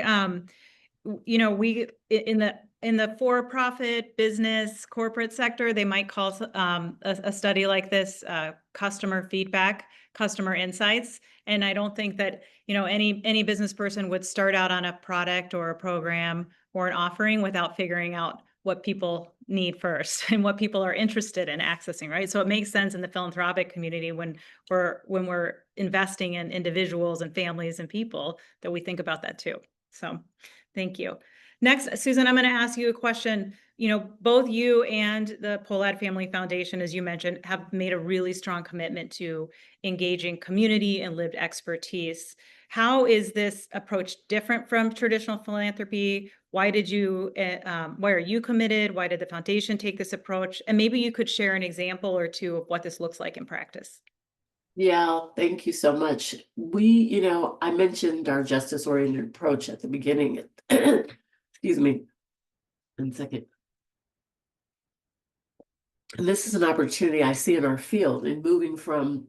you know, we in the for-profit business corporate sector, they might call a study like this customer feedback, customer insights. And I don't think that, you know, any business person would start out on a product or a program or an offering without figuring out what people need first and what people are interested in accessing, right? So it makes sense in the philanthropic community when we're investing in individuals and families and people that we think about that too. So thank you. Next, Susan, I'm going to ask you a question. You know, both you and the Pohlad Family Foundation, as you mentioned, have made a really strong commitment to engaging community and lived expertise. How is this approach different from traditional philanthropy? Why are you committed? Why did the foundation take this approach? And maybe you could share an example or two of what this looks like in practice. Yeah, thank you so much. You know, I mentioned our justice-oriented approach at the beginning. Excuse me, 1 second. And this is an opportunity I see in our field in moving from,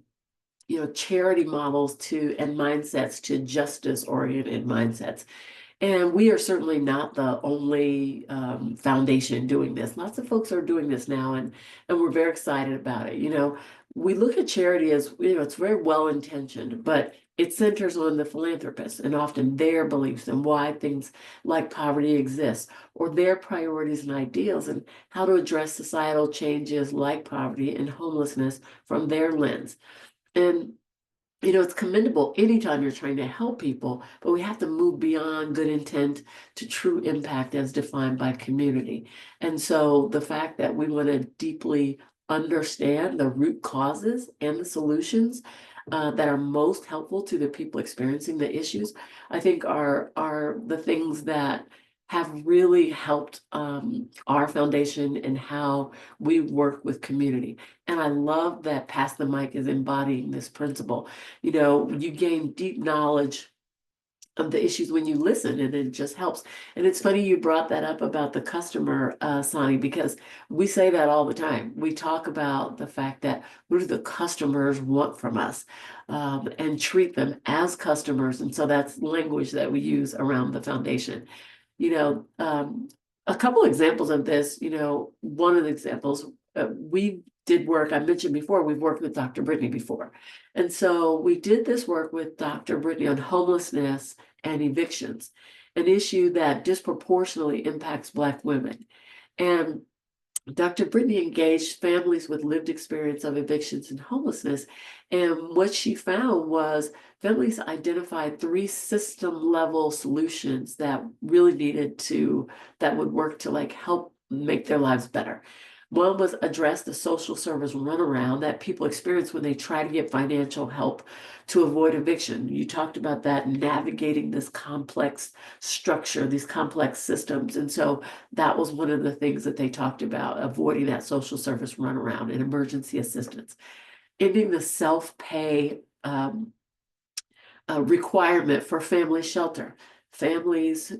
you know, charity models and mindsets to justice-oriented mindsets. And we are certainly not the only foundation doing this. Lots of folks are doing this now, and we're very excited about it. You know, we look at charity as, you know, it's very well-intentioned, but it centers on the philanthropist and often their beliefs and why things like poverty exist, or their priorities and ideals, and how to address societal changes like poverty and homelessness from their lens. And you know, it's commendable anytime you're trying to help people, but we have to move beyond good intent to true impact as defined by community. And so the fact that we want to deeply understand the root causes and the solutions that are most helpful to the people experiencing the issues, I think are the things that have really helped our foundation and how we work with community. And I love that Pass the Mic is embodying this principle. You know, you gain deep knowledge of the issues when you listen, and it just helps. And it's funny you brought that up about the customer, Sonny, because we say that all the time. We talk about the fact that what do the customers want from us, and treat them as customers. And so that's language that we use around the foundation. You know, a couple examples of this, you know, one of the examples, we did work, I mentioned before, we've worked with Dr. Brittany before. And so we did this work with Dr. Brittany on homelessness and evictions, an issue that disproportionately impacts Black women. And Dr. Brittany engaged families with lived experience of evictions and homelessness. And what she found was families identified 3 system level solutions that really that would work to like help make their lives better. One was address the social service runaround that people experience when they try to get financial help to avoid eviction. You talked about that, navigating this complex structure, these complex systems. And so that was one of the things that they talked about, avoiding that social service runaround and emergency assistance. Ending the self-pay requirement for family shelter. Families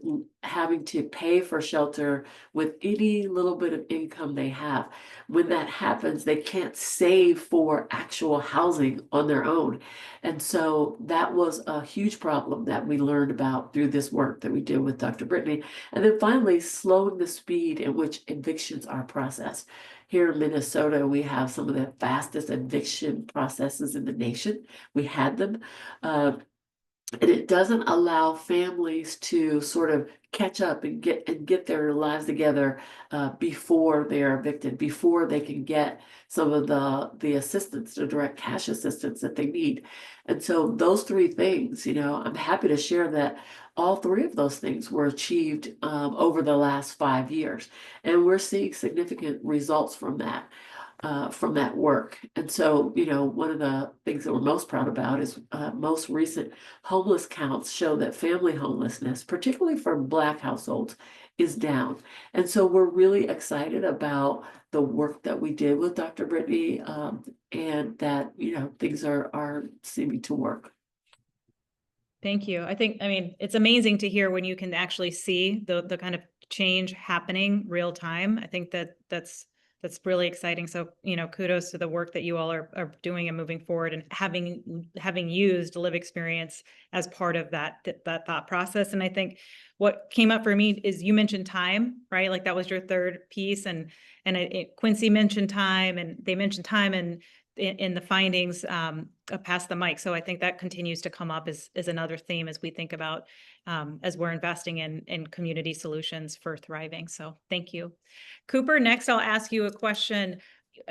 having to pay for shelter with any little bit of income they have. When that happens, they can't save for actual housing on their own. And so that was a huge problem that we learned about through this work that we did with Dr. Brittany. And then finally, slowing the speed at which evictions are processed. Here in Minnesota, we have some of the fastest eviction processes in the nation. We had them. And it doesn't allow families to sort of catch up and get their lives together before they are evicted, before they can get some of the assistance, the direct cash assistance that they need. And so those three things, I'm happy to share that all three of those things were achieved over the last 5 years, and we're seeing significant results from that work. And so, one of the things that we're most proud about is most recent homeless counts show that family homelessness, particularly for Black households, is down. And so we're really excited about the work that we did with Dr. Brittany, and that, things are seeming to work. Thank you. I mean, it's amazing to hear when you can actually see the kind of change happening real time. I think that's really exciting. So, kudos to the work that you all are doing and moving forward, and having used live experience as part of that thought process. And I think what came up for me is you mentioned time, right? Like that was your third piece, and Quincy mentioned time, and they mentioned time in the findings of Pass the Mic. So I think that continues to come up as another theme as we think about as we're investing in community solutions for thriving. So thank you. Cooper, next I'll ask you a question.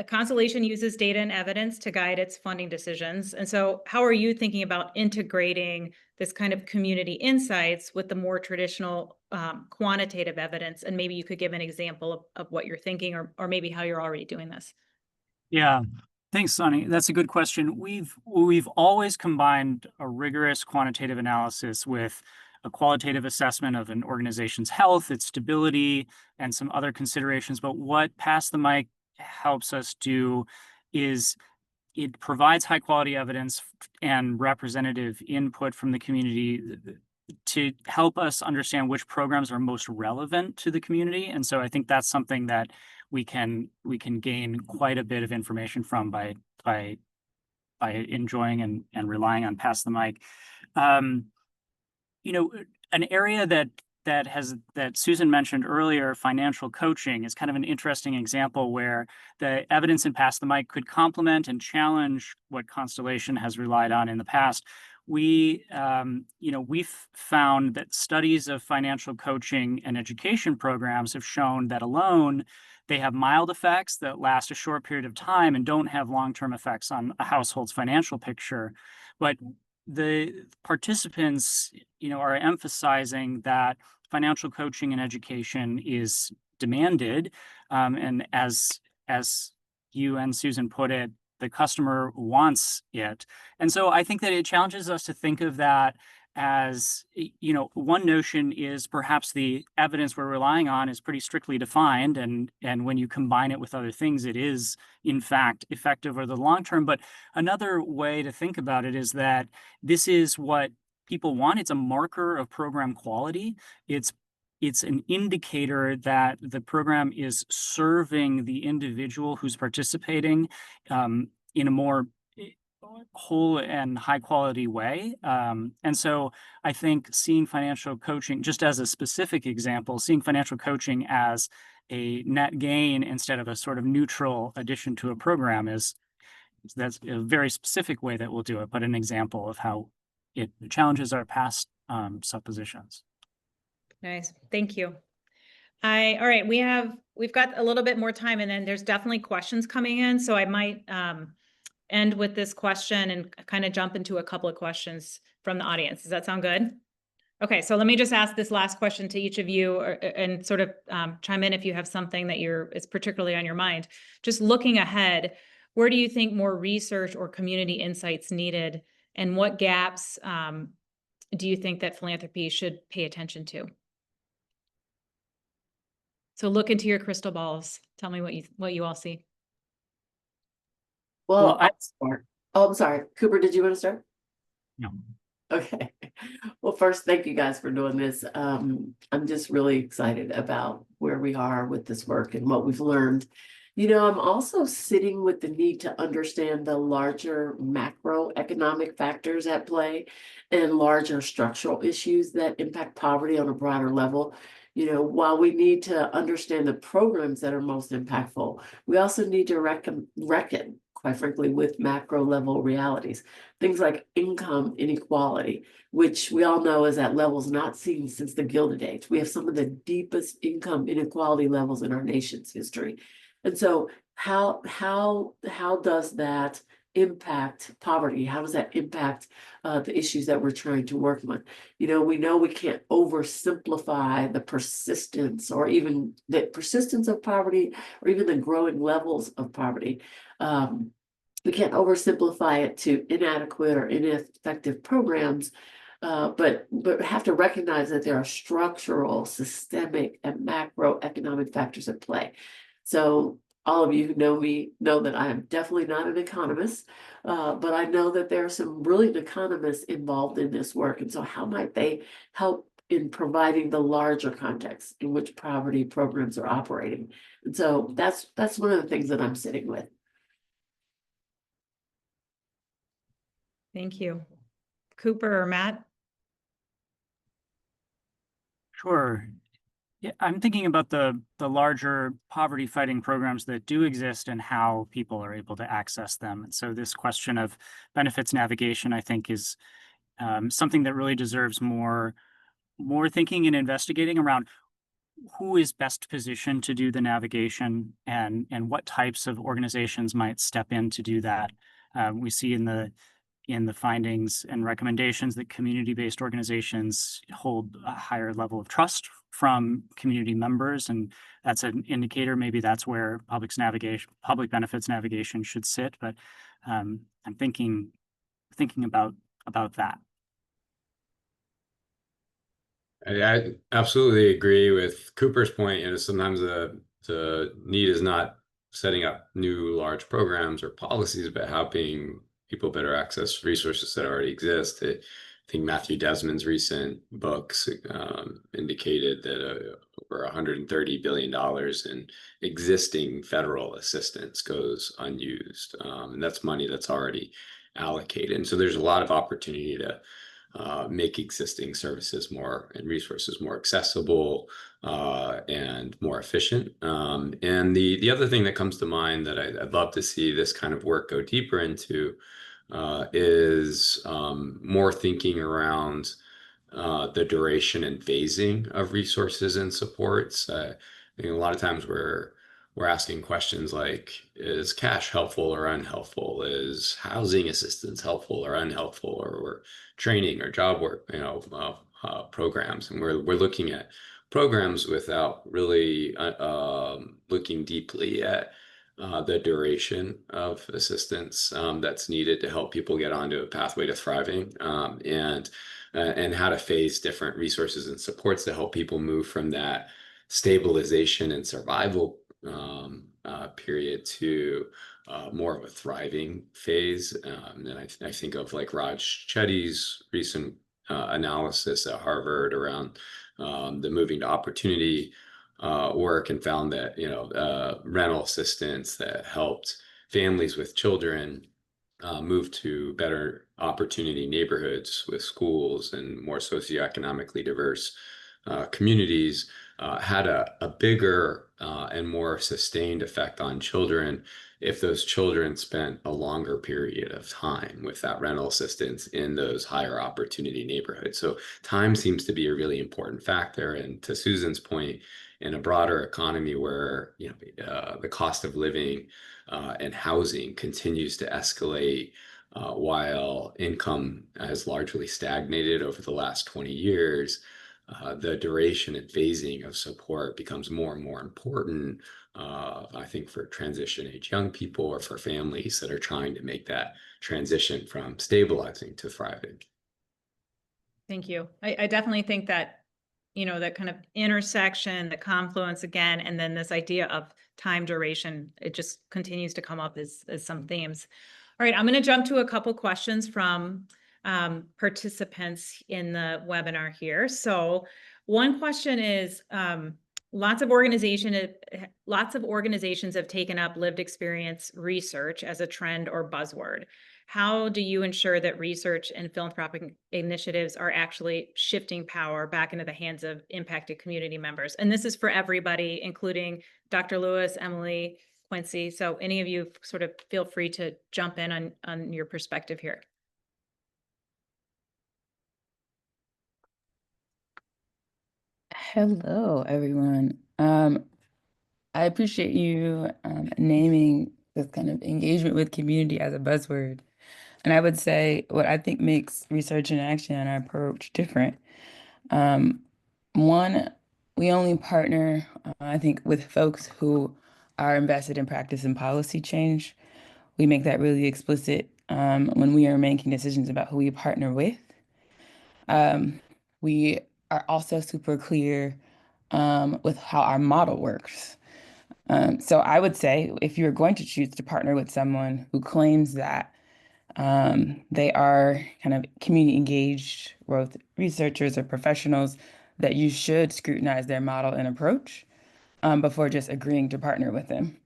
Constellation uses data and evidence to guide its funding decisions. And so how are you thinking about integrating this kind of community insights with the more traditional quantitative evidence? And maybe you could give an example of what you're thinking, or maybe how you're already doing this. Yeah. Thanks, Sonny. That's a good question. We've always combined a rigorous quantitative analysis with a qualitative assessment of an organization's health, its stability, and some other considerations. But what Pass the Mic helps us do is it provides high quality evidence and representative input from the community to help us understand which programs are most relevant to the community. And so I think that's something that we can gain quite a bit of information from by enjoying and relying on Pass the Mic. An area that Susan mentioned earlier, financial coaching, is kind of an interesting example where the evidence in Pass the Mic could complement and challenge what Constellation has relied on in the past. We've found that studies of financial coaching and education programs have shown that alone, they have mild effects that last a short period of time and don't have long-term effects on a household's financial picture. But the participants, are emphasizing that financial coaching and education is demanded. And as you and Susan put it, the customer wants it. And so I think that it challenges us to think of that as, one notion is perhaps the evidence we're relying on is pretty strictly defined. And when you combine it with other things, it is in fact effective over the long term. But another way to think about it is that this is what people want. It's a marker of program quality. It's an indicator that the program is serving the individual who's participating in a more whole and high quality way. And so I think seeing financial coaching, just as a specific example, seeing financial coaching as a net gain instead of a sort of neutral addition to a program that's a very specific way that we'll do it, but an example of how it challenges our past suppositions. Nice. Thank you. All right. We've got a little bit more time, and then there's definitely questions coming in. So I might end with this question and kind of jump into a couple of questions from the audience. Does that sound good? Okay. So let me just ask this last question to each of you, and sort of chime in if you have something that is particularly on your mind. Just looking ahead, where do you think more research or community insights needed, and what gaps do you think that philanthropy should pay attention to? So look into your crystal balls. Tell me what you all see. Well, I'll start. Oh, I'm sorry. Cooper, did you want to start? No. Okay. Well, first, thank you guys for doing this. I'm just really excited about where we are with this work and what we've learned. I'm also sitting with the need to understand the larger macroeconomic factors at play and larger structural issues that impact poverty on a broader level. While we need to understand the programs that are most impactful, we also need to reckon quite frankly, with macro level realities. Things like income inequality, which we all know is at levels not seen since the Gilded Age. We have some of the deepest income inequality levels in our nation's history. And so how does that impact poverty? How does that impact the issues that we're trying to work on? We know we can't oversimplify the persistence or even the persistence of poverty or even the growing levels of poverty. We can't oversimplify it to inadequate or ineffective programs, but have to recognize that there are structural, systemic, and macroeconomic factors at play. So all of you who know me know that I am definitely not an economist, but I know that there are some brilliant economists involved in this work. And so how might they help in providing the larger context in which poverty programs are operating? And so that's one of the things that I'm sitting with. Thank you. Cooper or Matt? Sure. Yeah, I'm thinking about the larger poverty fighting programs that do exist and how people are able to access them. And so this question of benefits navigation, I think, is something that really deserves more thinking and investigating around who is best positioned to do the navigation and what types of organizations might step in to do that. We see in the findings and recommendations that community-based organizations hold a higher level of trust from community members, and that's an indicator. Maybe that's where public benefits navigation should sit. But I'm thinking about that. I absolutely agree with Cooper's point. Sometimes the need is not setting up new large programs or policies, but helping people better access resources that already exist. I think Matthew Desmond's recent books indicated that over $130 billion in existing federal assistance goes unused. And that's money that's already allocated. And so there's a lot of opportunity to make existing services and resources more accessible and more efficient. And the other thing that comes to mind that I'd love to see this kind of work go deeper into is more thinking around the duration and phasing of resources and supports. I think a lot of times we're asking questions like, is cash helpful or unhelpful? Is housing assistance helpful or unhelpful? Or training or job work, programs, and we're looking at programs without really looking deeply at the duration of assistance that's needed to help people get onto a pathway to thriving, and how to phase different resources and supports to help people move from that stabilization and survival period to more of a thriving phase. And I think of like Raj Chetty's recent analysis at Harvard around the moving to opportunity work, and found that rental assistance that helped families with children move to better opportunity neighborhoods with schools and more socioeconomically diverse communities had a bigger and more sustained effect on children if those children spent a longer period of time with that rental assistance in those higher opportunity neighborhoods. So time seems to be a really important factor. And to Susan's point, in a broader economy where the cost of living and housing continues to escalate, while income has largely stagnated over the last 20 years, the duration and phasing of support becomes more and more important, I think, for transition age young people or for families that are trying to make that transition from stabilizing to thriving. Thank you. I definitely think that, that kind of intersection, the confluence again, and then this idea of time duration, it just continues to come up as some themes. All right, I'm going to jump to a couple questions from participants in the webinar here. So one question is, lots of organizations have taken up lived experience research as a trend or buzzword. How do you ensure that research and philanthropic initiatives are actually shifting power back into the hands of impacted community members? And this is for everybody, including Dr. Lewis, Emily, Quincy. So any of you sort of feel free to jump in on your perspective here. Hello, everyone. I appreciate you naming this kind of engagement with community as a buzzword. And I would say what I think makes research and action and our approach different. One, we only partner, I think, with folks who are invested in practice and policy change. We make that really explicit when we are making decisions about who we partner with. We are also super clear with how our model works. So I would say if you're going to choose to partner with someone who claims that they are kind of community engaged, both researchers or professionals, that you should scrutinize their model and approach before just agreeing to partner with them.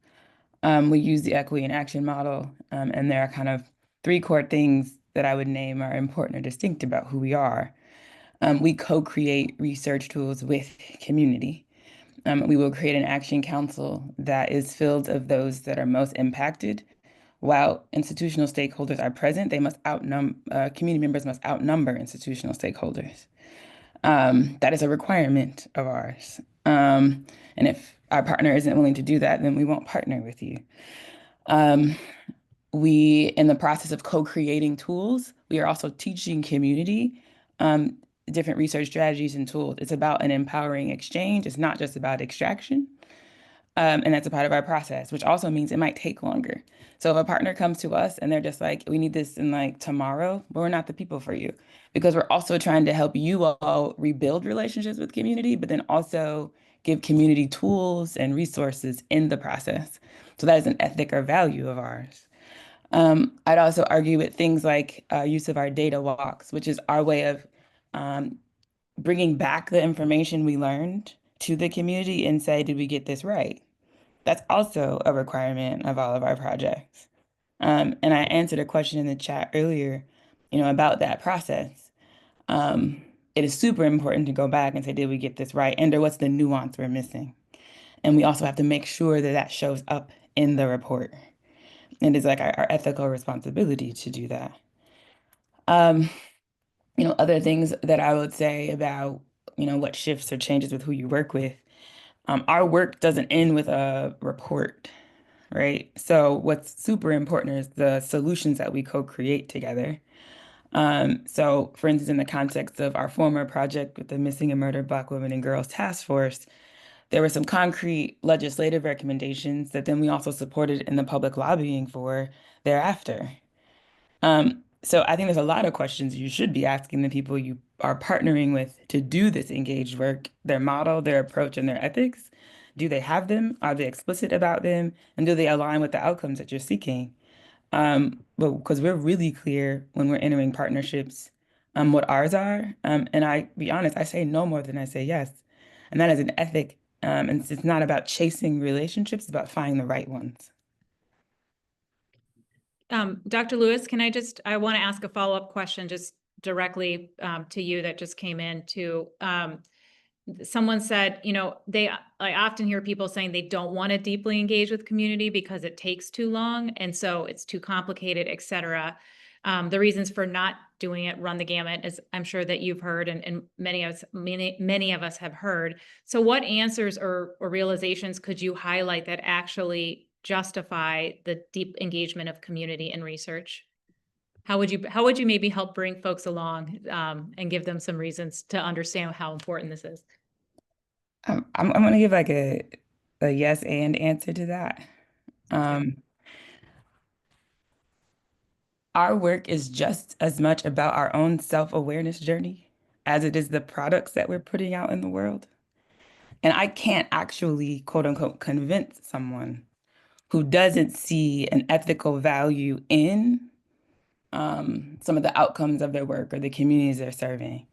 We use the equity and action model, and there are kind of three core things that I would name are important or distinct about who we are. We co-create research tools with community. We will create an action council that is filled of those that are most impacted. While institutional stakeholders are present, they must community members must outnumber institutional stakeholders. That is a requirement of ours. And if our partner isn't willing to do that, then we won't partner with you. In the process of co-creating tools, we are also teaching community different research strategies and tools. It's about an empowering exchange. It's not just about extraction. And that's a part of our process, which also means it might take longer. So if a partner comes to us and they're just like, we need this in like tomorrow, but we're not the people for you, because we're also trying to help you all rebuild relationships with community, but then also give community tools and resources in the process. So that is an ethic or value of ours. I'd also argue with things like use of our data walks, which is our way of bringing back the information we learned to the community and say, did we get this right? That's also a requirement of all of our projects. And I answered a question in the chat earlier, about that process. It is super important to go back and say, did we get this right? And or what's the nuance we're missing? And we also have to make sure that that shows up in the report. And it's like our ethical responsibility to do that. Other things that I would say about, what shifts or changes with who you work with. Our work doesn't end with a report, right? So what's super important is the solutions that we co-create together. So for instance, in the context of our former project with the Missing and Murdered Black Women and Girls Task Force, there were some concrete legislative recommendations that then we also supported in the public lobbying for thereafter. So I think there's a lot of questions you should be asking the people you are partnering with to do this engaged work, their model, their approach, and their ethics. Do they have them? Are they explicit about them? And do they align with the outcomes that you're seeking? But because we're really clear when we're entering partnerships, what ours are. And I be honest, I say no more than I say yes. And that is an ethic. And it's not about chasing relationships, it's about finding the right ones. Dr. Lewis, I want to ask a follow-up question just directly to you that just came in to, someone said, I often hear people saying they don't want to deeply engage with community because it takes too long. And so it's too complicated, et cetera. The reasons for not doing it run the gamut, as I'm sure that you've heard and many of us have heard. So what answers or realizations could you highlight that actually justify the deep engagement of community in research? How would you maybe help bring folks along and give them some reasons to understand how important this is? I'm going to give like a yes and answer to that. Our work is just as much about our own self-awareness journey as it is the products that we're putting out in the world. And I can't actually, quote unquote, convince someone who doesn't see an ethical value in some of the outcomes of their work or the communities they're serving.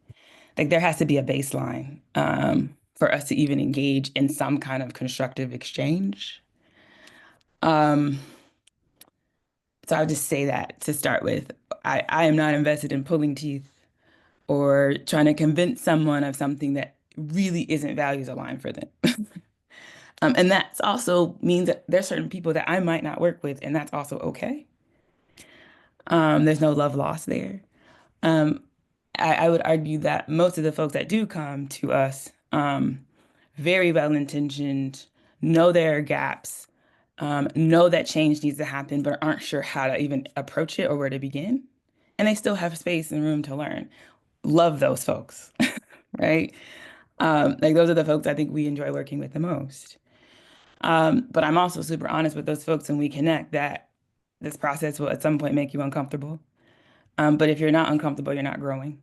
Like there has to be a baseline for us to even engage in some kind of constructive exchange. So I'll just say that to start with. I am not invested in pulling teeth or trying to convince someone of something that really isn't values aligned for them. And that's also means that there's certain people that I might not work with, and that's also okay. There's no love lost there. Um, I would argue that most of the folks that do come to us, very well-intentioned, know there are gaps, know that change needs to happen, but aren't sure how to even approach it or where to begin. And they still have space and room to learn. Love those folks, right? Like those are the folks I think we enjoy working with the most. But I'm also super honest with those folks when we connect that this process will at some point make you uncomfortable. But if you're not uncomfortable, you're not growing.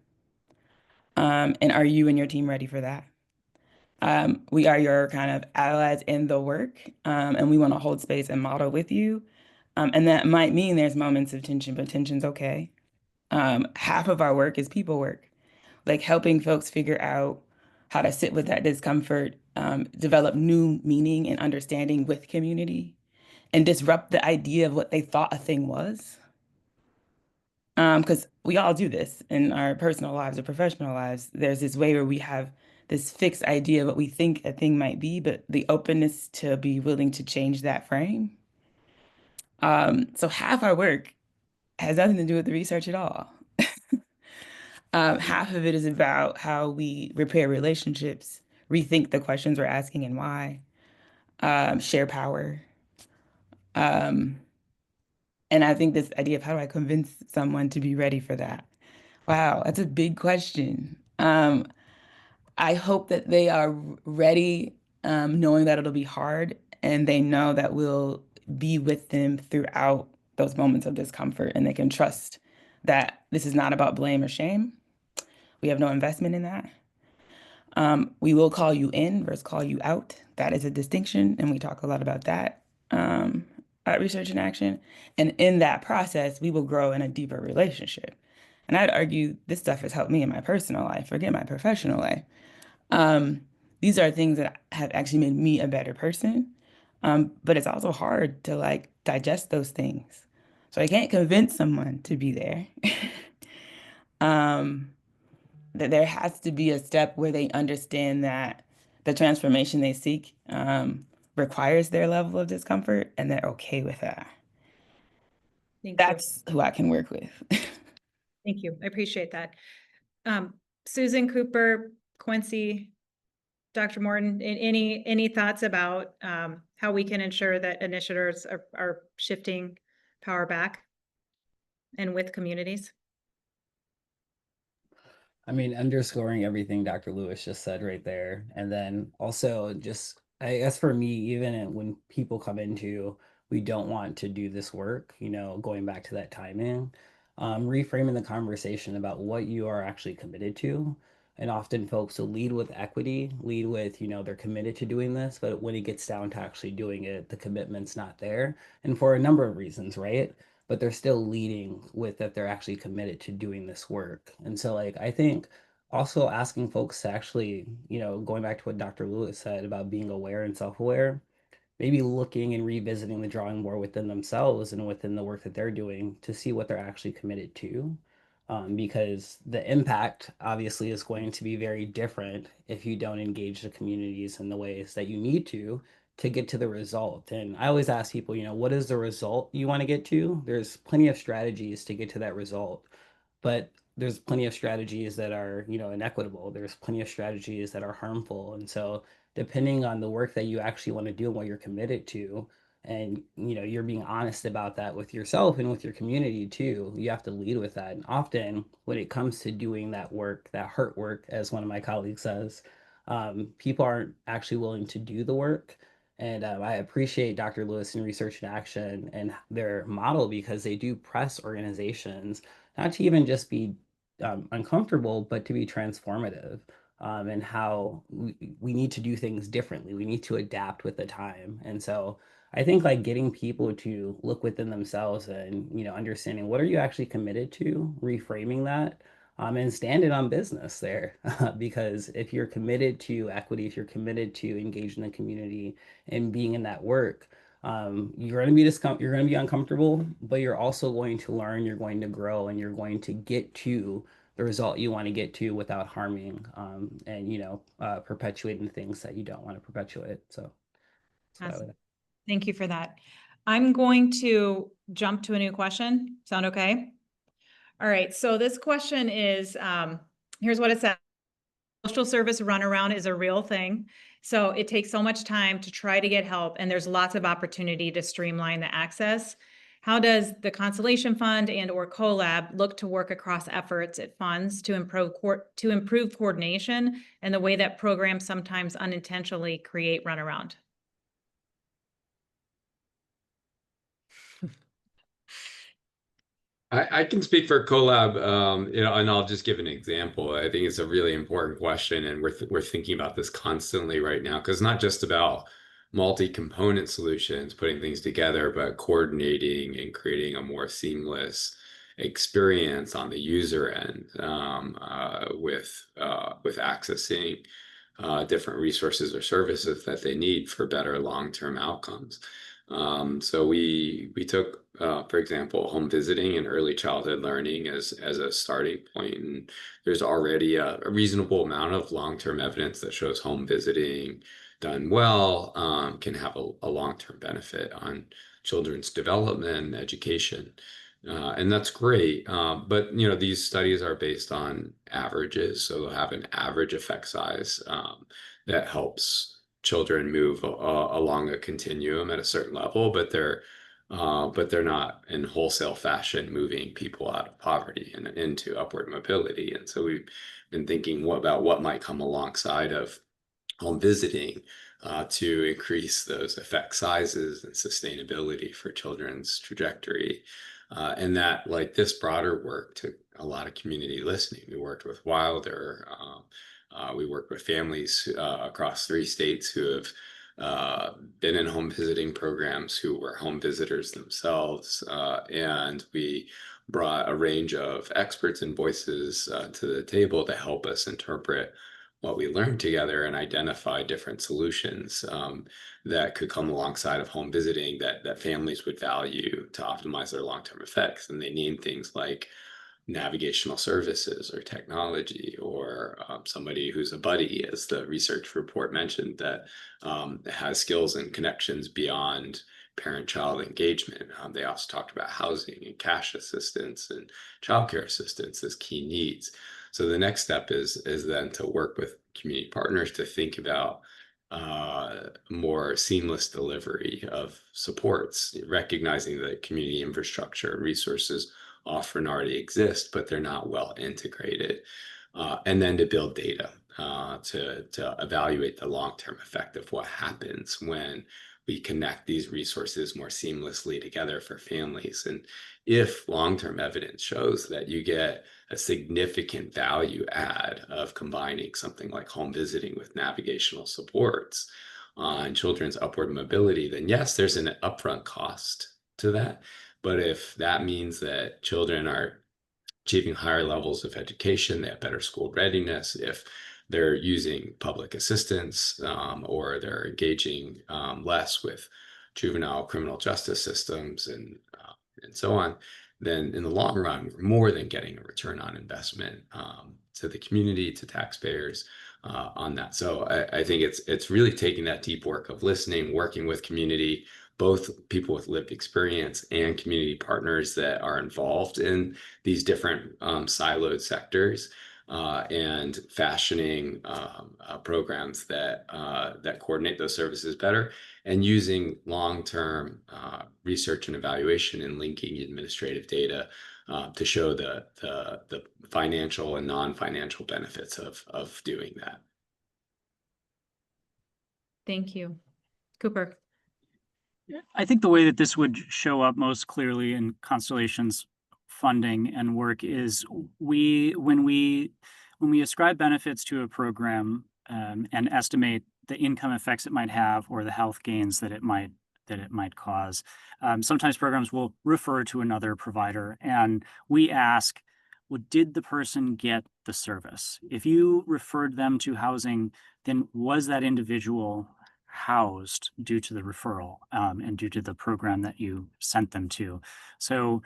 And are you and your team ready for that? We are your kind of allies in the work, and we want to hold space and model with you. And that might mean there's moments of tension, but tension's okay. Half of our work is people work, like helping folks figure out how to sit with that discomfort, develop new meaning and understanding with community, and disrupt the idea of what they thought a thing was. Because we all do this in our personal lives or professional lives. There's this way where we have this fixed idea of what we think a thing might be, but the openness to be willing to change that frame. So half our work has nothing to do with the research at all. Half of it is about how we repair relationships, rethink the questions we're asking and why, share power. Um, and I think this idea of how do I convince someone to be ready for that? Wow, that's a big question. I hope that they are ready, knowing that it'll be hard, and they know that we'll be with them throughout those moments of discomfort, and they can trust that this is not about blame or shame. We have no investment in that. We will call you in versus call you out. That is a distinction, and we talk a lot about that at Research in Action. And in that process, we will grow in a deeper relationship. And I'd argue this stuff has helped me in my personal life, forget my professional life. These are things that have actually made me a better person. But it's also hard to like digest those things. So I can't convince someone to be there. Um, that there has to be a step where they understand that the transformation they seek requires their level of discomfort and they're okay with that. Thank you. That's who I can work with. Thank you. I appreciate that. Susan, Cooper, Quincy, Dr. Morton, any thoughts about how we can ensure that initiatives are shifting power back and with communities? I mean, underscoring everything Dr. Lewis just said right there. And then also just, I guess for me, when people come into, we don't want to do this work, going back to that timing, reframing the conversation about what you are actually committed to. And often folks will lead with equity, lead with, they're committed to doing this, but when it gets down to actually doing it, the commitment's not there. And for a number of reasons, right? But they're still leading with that they're actually committed to doing this work. And so like I think also asking folks to actually, going back to what Dr. Lewis said about being aware and self-aware, maybe looking and revisiting the drawing board within themselves and within the work that they're doing to see what they're actually committed to. Because the impact obviously is going to be very different if you don't engage the communities in the ways that you need to get to the result. And I always ask people, what is the result you want to get to? There's plenty of strategies to get to that result, but there's plenty of strategies that are, inequitable. There's plenty of strategies that are harmful. And so depending on the work that you actually want to do and what you're committed to, and you're being honest about that with yourself and with your community too, you have to lead with that. And often when it comes to doing that work, that hurt work, as one of my colleagues says, people aren't actually willing to do the work. And I appreciate Dr. Lewis and Research in Action and their model because they do press organizations not to even just be uncomfortable, but to be transformative. And how we need to do things differently. We need to adapt with the time. And so I think like getting people to look within themselves and, understanding what are you actually committed to, reframing that, and standing on business there. Because if you're committed to equity, if you're committed to engaging the community and being in that work, you're going to be you're going to be uncomfortable, but you're also going to learn, you're going to grow, and you're going to get to the result you want to get to without harming and perpetuating things that you don't want to perpetuate. So So I Awesome. would- Thank you for that. I'm going to jump to a new question. Sound okay? All right, so this question is, here's what it says. Social service runaround is a real thing. So it takes so much time to try to get help, and there's lots of opportunity to streamline the access. How does the Constellation Fund and/or CoLab look to work across efforts it funds to improve coordination and the way that programs sometimes unintentionally create runaround? I can speak for CoLab, and I'll just give an example. I think it's a really important question, and we're thinking about this constantly right now because it's not just about multi-component solutions, putting things together, but coordinating and creating a more seamless experience on the user end with accessing different resources or services that they need for better long-term outcomes. So we took, for example, home visiting and early childhood learning as a starting point, and there's already a reasonable amount of long-term evidence that shows home visiting done well can have a long-term benefit on children's development and education. And that's great. But these studies are based on averages, so they'll have an average effect size that helps children move along a continuum at a certain level, but they're not in wholesale fashion moving people out of poverty and into upward mobility. And so we've been thinking about what might come alongside of home visiting to increase those effect sizes and sustainability for children's trajectory. And that, like this broader work, took a lot of community listening. We worked with Wilder. We worked with families across 3 states who have been in home visiting programs, who were home visitors themselves. And we brought a range of experts and voices to the table to help us interpret what we learned together and identify different solutions that could come alongside of home visiting that families would value to optimize their long-term effects. And they named things like navigational services or technology, or somebody who's a buddy, as the research report mentioned, that has skills and connections beyond parent-child engagement. They also talked about housing and cash assistance and childcare assistance as key needs. So the next step is then to work with community partners to think about more seamless delivery of supports, recognizing that community infrastructure and resources often already exist, but they're not well integrated. And then to build data to evaluate the long-term effect of what happens when we connect these resources more seamlessly together for families. And if long-term evidence shows that you get a significant value add of combining something like home visiting with navigational supports on children's upward mobility, then yes, there's an upfront cost to that. But if that means that children are achieving higher levels of education, they have better school readiness, if they're using public assistance or they're engaging less with juvenile criminal justice systems and so on, then in the long run, we're more than getting a return on investment to the community, to taxpayers on that. So I think it's really taking that deep work of listening, working with community, both people with lived experience and community partners that are involved in these different siloed sectors, and fashioning programs that coordinate those services better, and using long-term research and evaluation and linking administrative data to show the financial and non-financial benefits of doing that. Thank you. Cooper. I think the way that this would show up most clearly in Constellation's funding and work is when we ascribe benefits to a program and estimate the income effects it might have or the health gains that it might cause. Sometimes programs will refer to another provider, and we ask, well, did the person get the service? If you referred them to housing, then was that individual housed due to the referral and due to the program that you sent them to? So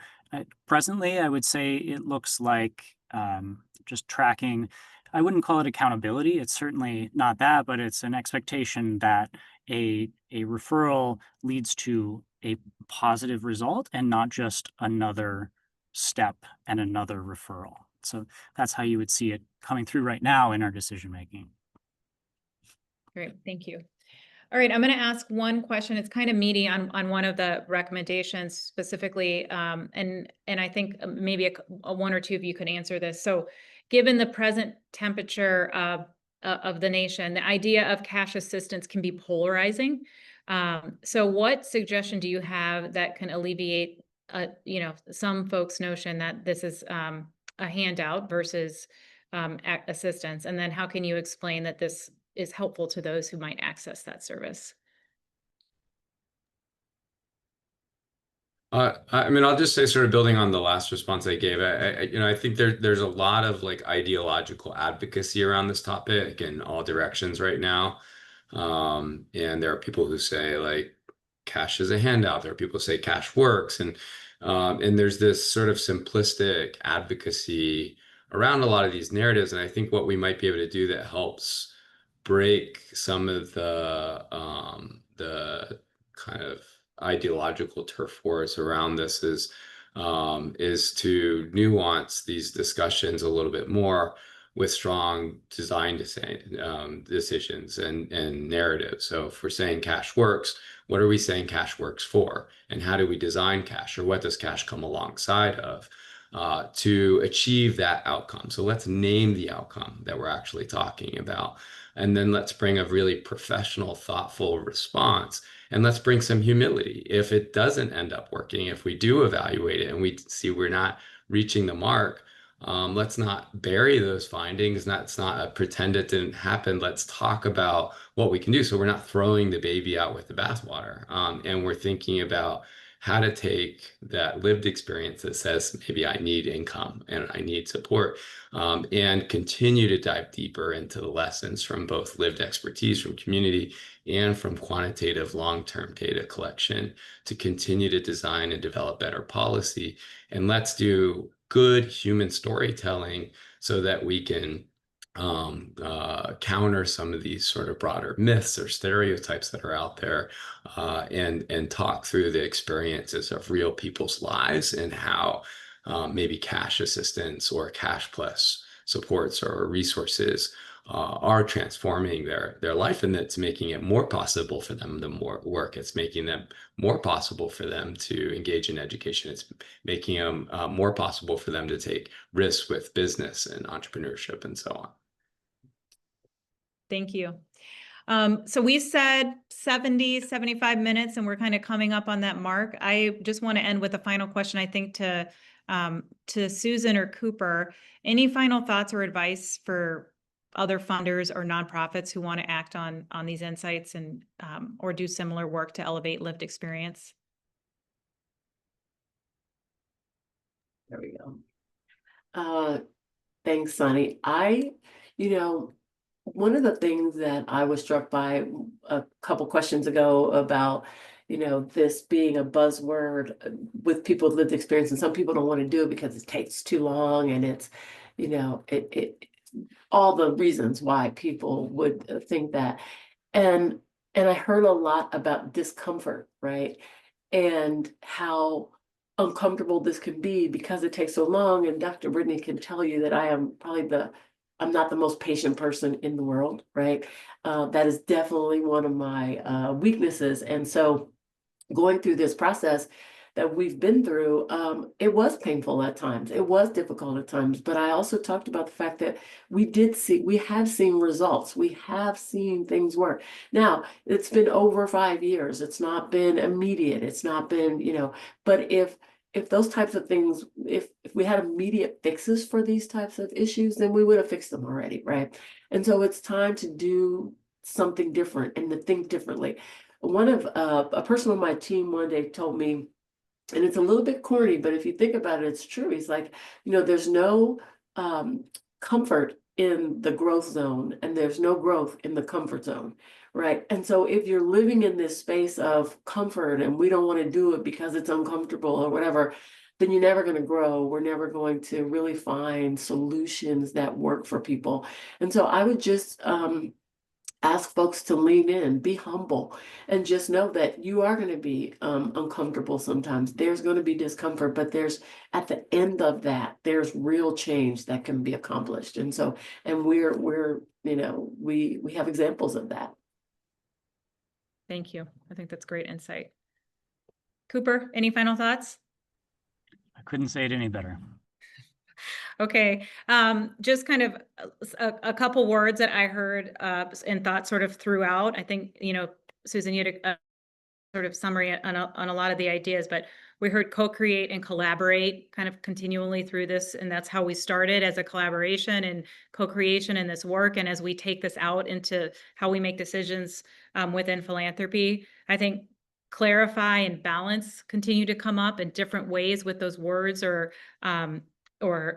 presently, I would say it looks like just tracking. I wouldn't call it accountability. It's certainly not that, but it's an expectation that a referral leads to a positive result and not just another step and another referral. So that's how you would see it coming through right now in our decision making. Great, thank you. All right, I'm going to ask one question. It's kind of meaty on one of the recommendations specifically, and I think maybe a one or two of you could answer this. So, given the present temperature of the nation, the idea of cash assistance can be polarizing. So, what suggestion do you have that can alleviate, some folks' notion that this is a handout versus assistance, and then how can you explain that this is helpful to those who might access that service? I mean, I'll just say, sort of building on the last response I gave, I think there's a lot of like ideological advocacy around this topic in all directions right now. And there are people who say like cash is a handout. There are people who say cash works, and there's this sort of simplistic advocacy around a lot of these narratives. And I think what we might be able to do that helps break some of the kind of ideological turf wars around this is to nuance these discussions a little bit more with strong design decisions and narratives. So if we're saying cash works, what are we saying cash works for? And how do we design cash, or what does cash come alongside of to achieve that outcome? So let's name the outcome that we're actually talking about. And then let's bring a really professional, thoughtful response. And let's bring some humility. If it doesn't end up working, if we do evaluate it and we see we're not reaching the mark, let's not bury those findings. Let's not pretend it didn't happen. Let's talk about what we can do. So we're not throwing the baby out with the bathwater. And we're thinking about how to take that lived experience that says, maybe I need income and I need support, and continue to dive deeper into the lessons from both lived expertise from community and from quantitative long-term data collection to continue to design and develop better policy. And let's do good human storytelling so that we can counter some of these sort of broader myths or stereotypes that are out there, and talk through the experiences of real people's lives and how maybe cash assistance or cash plus supports or resources are transforming their life, and that's making it more possible for them to more work. It's making them more possible for them to engage in education. It's making them more possible for them to take risks with business and entrepreneurship and so on. Thank you. So we said 70, 75 minutes, and we're kind of coming up on that mark. I just want to end with a final question, I think, to Susan or Cooper. Any final thoughts or advice for other funders or nonprofits who want to act on these insights and or do similar work to elevate lived experience? There we go. Thanks, Sonny. One of the things that I was struck by a couple questions ago about, this being a buzzword with people with lived experience, and some people don't want to do it because it takes too long, and it's, all the reasons why people would think that. And I heard a lot about discomfort, right? And how uncomfortable this can be because it takes so long. And Dr. Brittany can tell you that I'm not the most patient person in the world, right? That is definitely one of my weaknesses. And so going through this process that we've been through, it was painful at times. It was difficult at times, but I also talked about the fact that we have seen results. We have seen things work. Now, it's been over 5 years. It's not been immediate. It's not been, but if those types of things, if we had immediate fixes for these types of issues, then we would have fixed them already, right? And so it's time to do something different and to think differently. One of a person on my team one day told me, and it's a little bit corny, but if you think about it, it's true. He's like, there's no comfort in the growth zone, and there's no growth in the comfort zone, right? And so if you're living in this space of comfort and we don't want to do it because it's uncomfortable or whatever, then you're never going to grow. We're never going to really find solutions that work for people. And so I would just ask folks to lean in, be humble, and just know that you are going to be uncomfortable sometimes. There's going to be discomfort, but there's at the end of that, there's real change that can be accomplished. And so, and we're we have examples of that. Thank you. I think that's great insight. Cooper, any final thoughts? I couldn't say it any better. Okay, just kind of a couple words that I heard and thought sort of throughout. I think, Susan, you had a sort of summary on a lot of the ideas, but we heard co-create and collaborate kind of continually through this. And that's how we started, as a collaboration and co-creation in this work. And as we take this out into how we make decisions within philanthropy, I think clarify and balance continue to come up in different ways with those words, or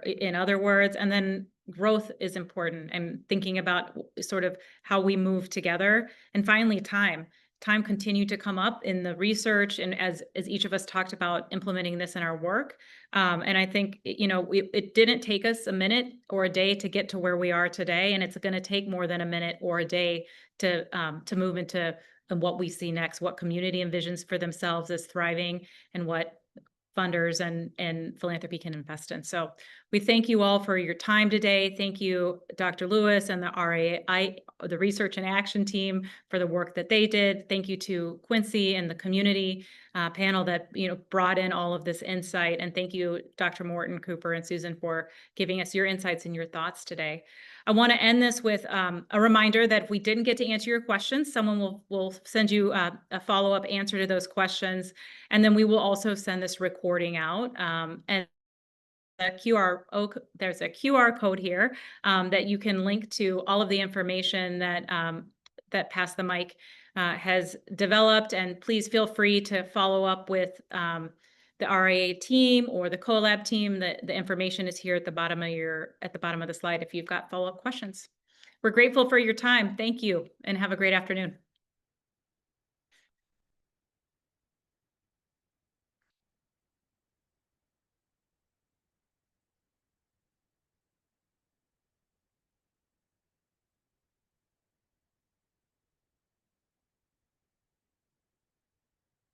in other words. And then growth is important, and thinking about sort of how we move together. And finally, time continued to come up in the research, and as each of us talked about implementing this in our work. And I think, it didn't take us a minute or a day to get to where we are today, and it's going to take more than a minute or a day to move into what we see next, what community envisions for themselves as thriving, and what funders and philanthropy can invest in. So we thank you all for your time today. Thank you, Dr. Lewis and the RAI, the Research and Action team, for the work that they did. Thank you to Quincy and the community panel that brought in all of this insight. And thank you, Dr. Morton, Cooper, and Susan, for giving us your insights and your thoughts today. I want to end this with a reminder that if we didn't get to answer your questions, someone will send you a follow-up answer to those questions. And then we will also send this recording out. And there's a QR code here that you can link to all of the information that that Pass the Mic has developed. And please feel free to follow up with the RIA team or the CoLab team. The information is here at the bottom of the slide if you've got follow-up questions. We're grateful for your time. Thank you, and have a great afternoon.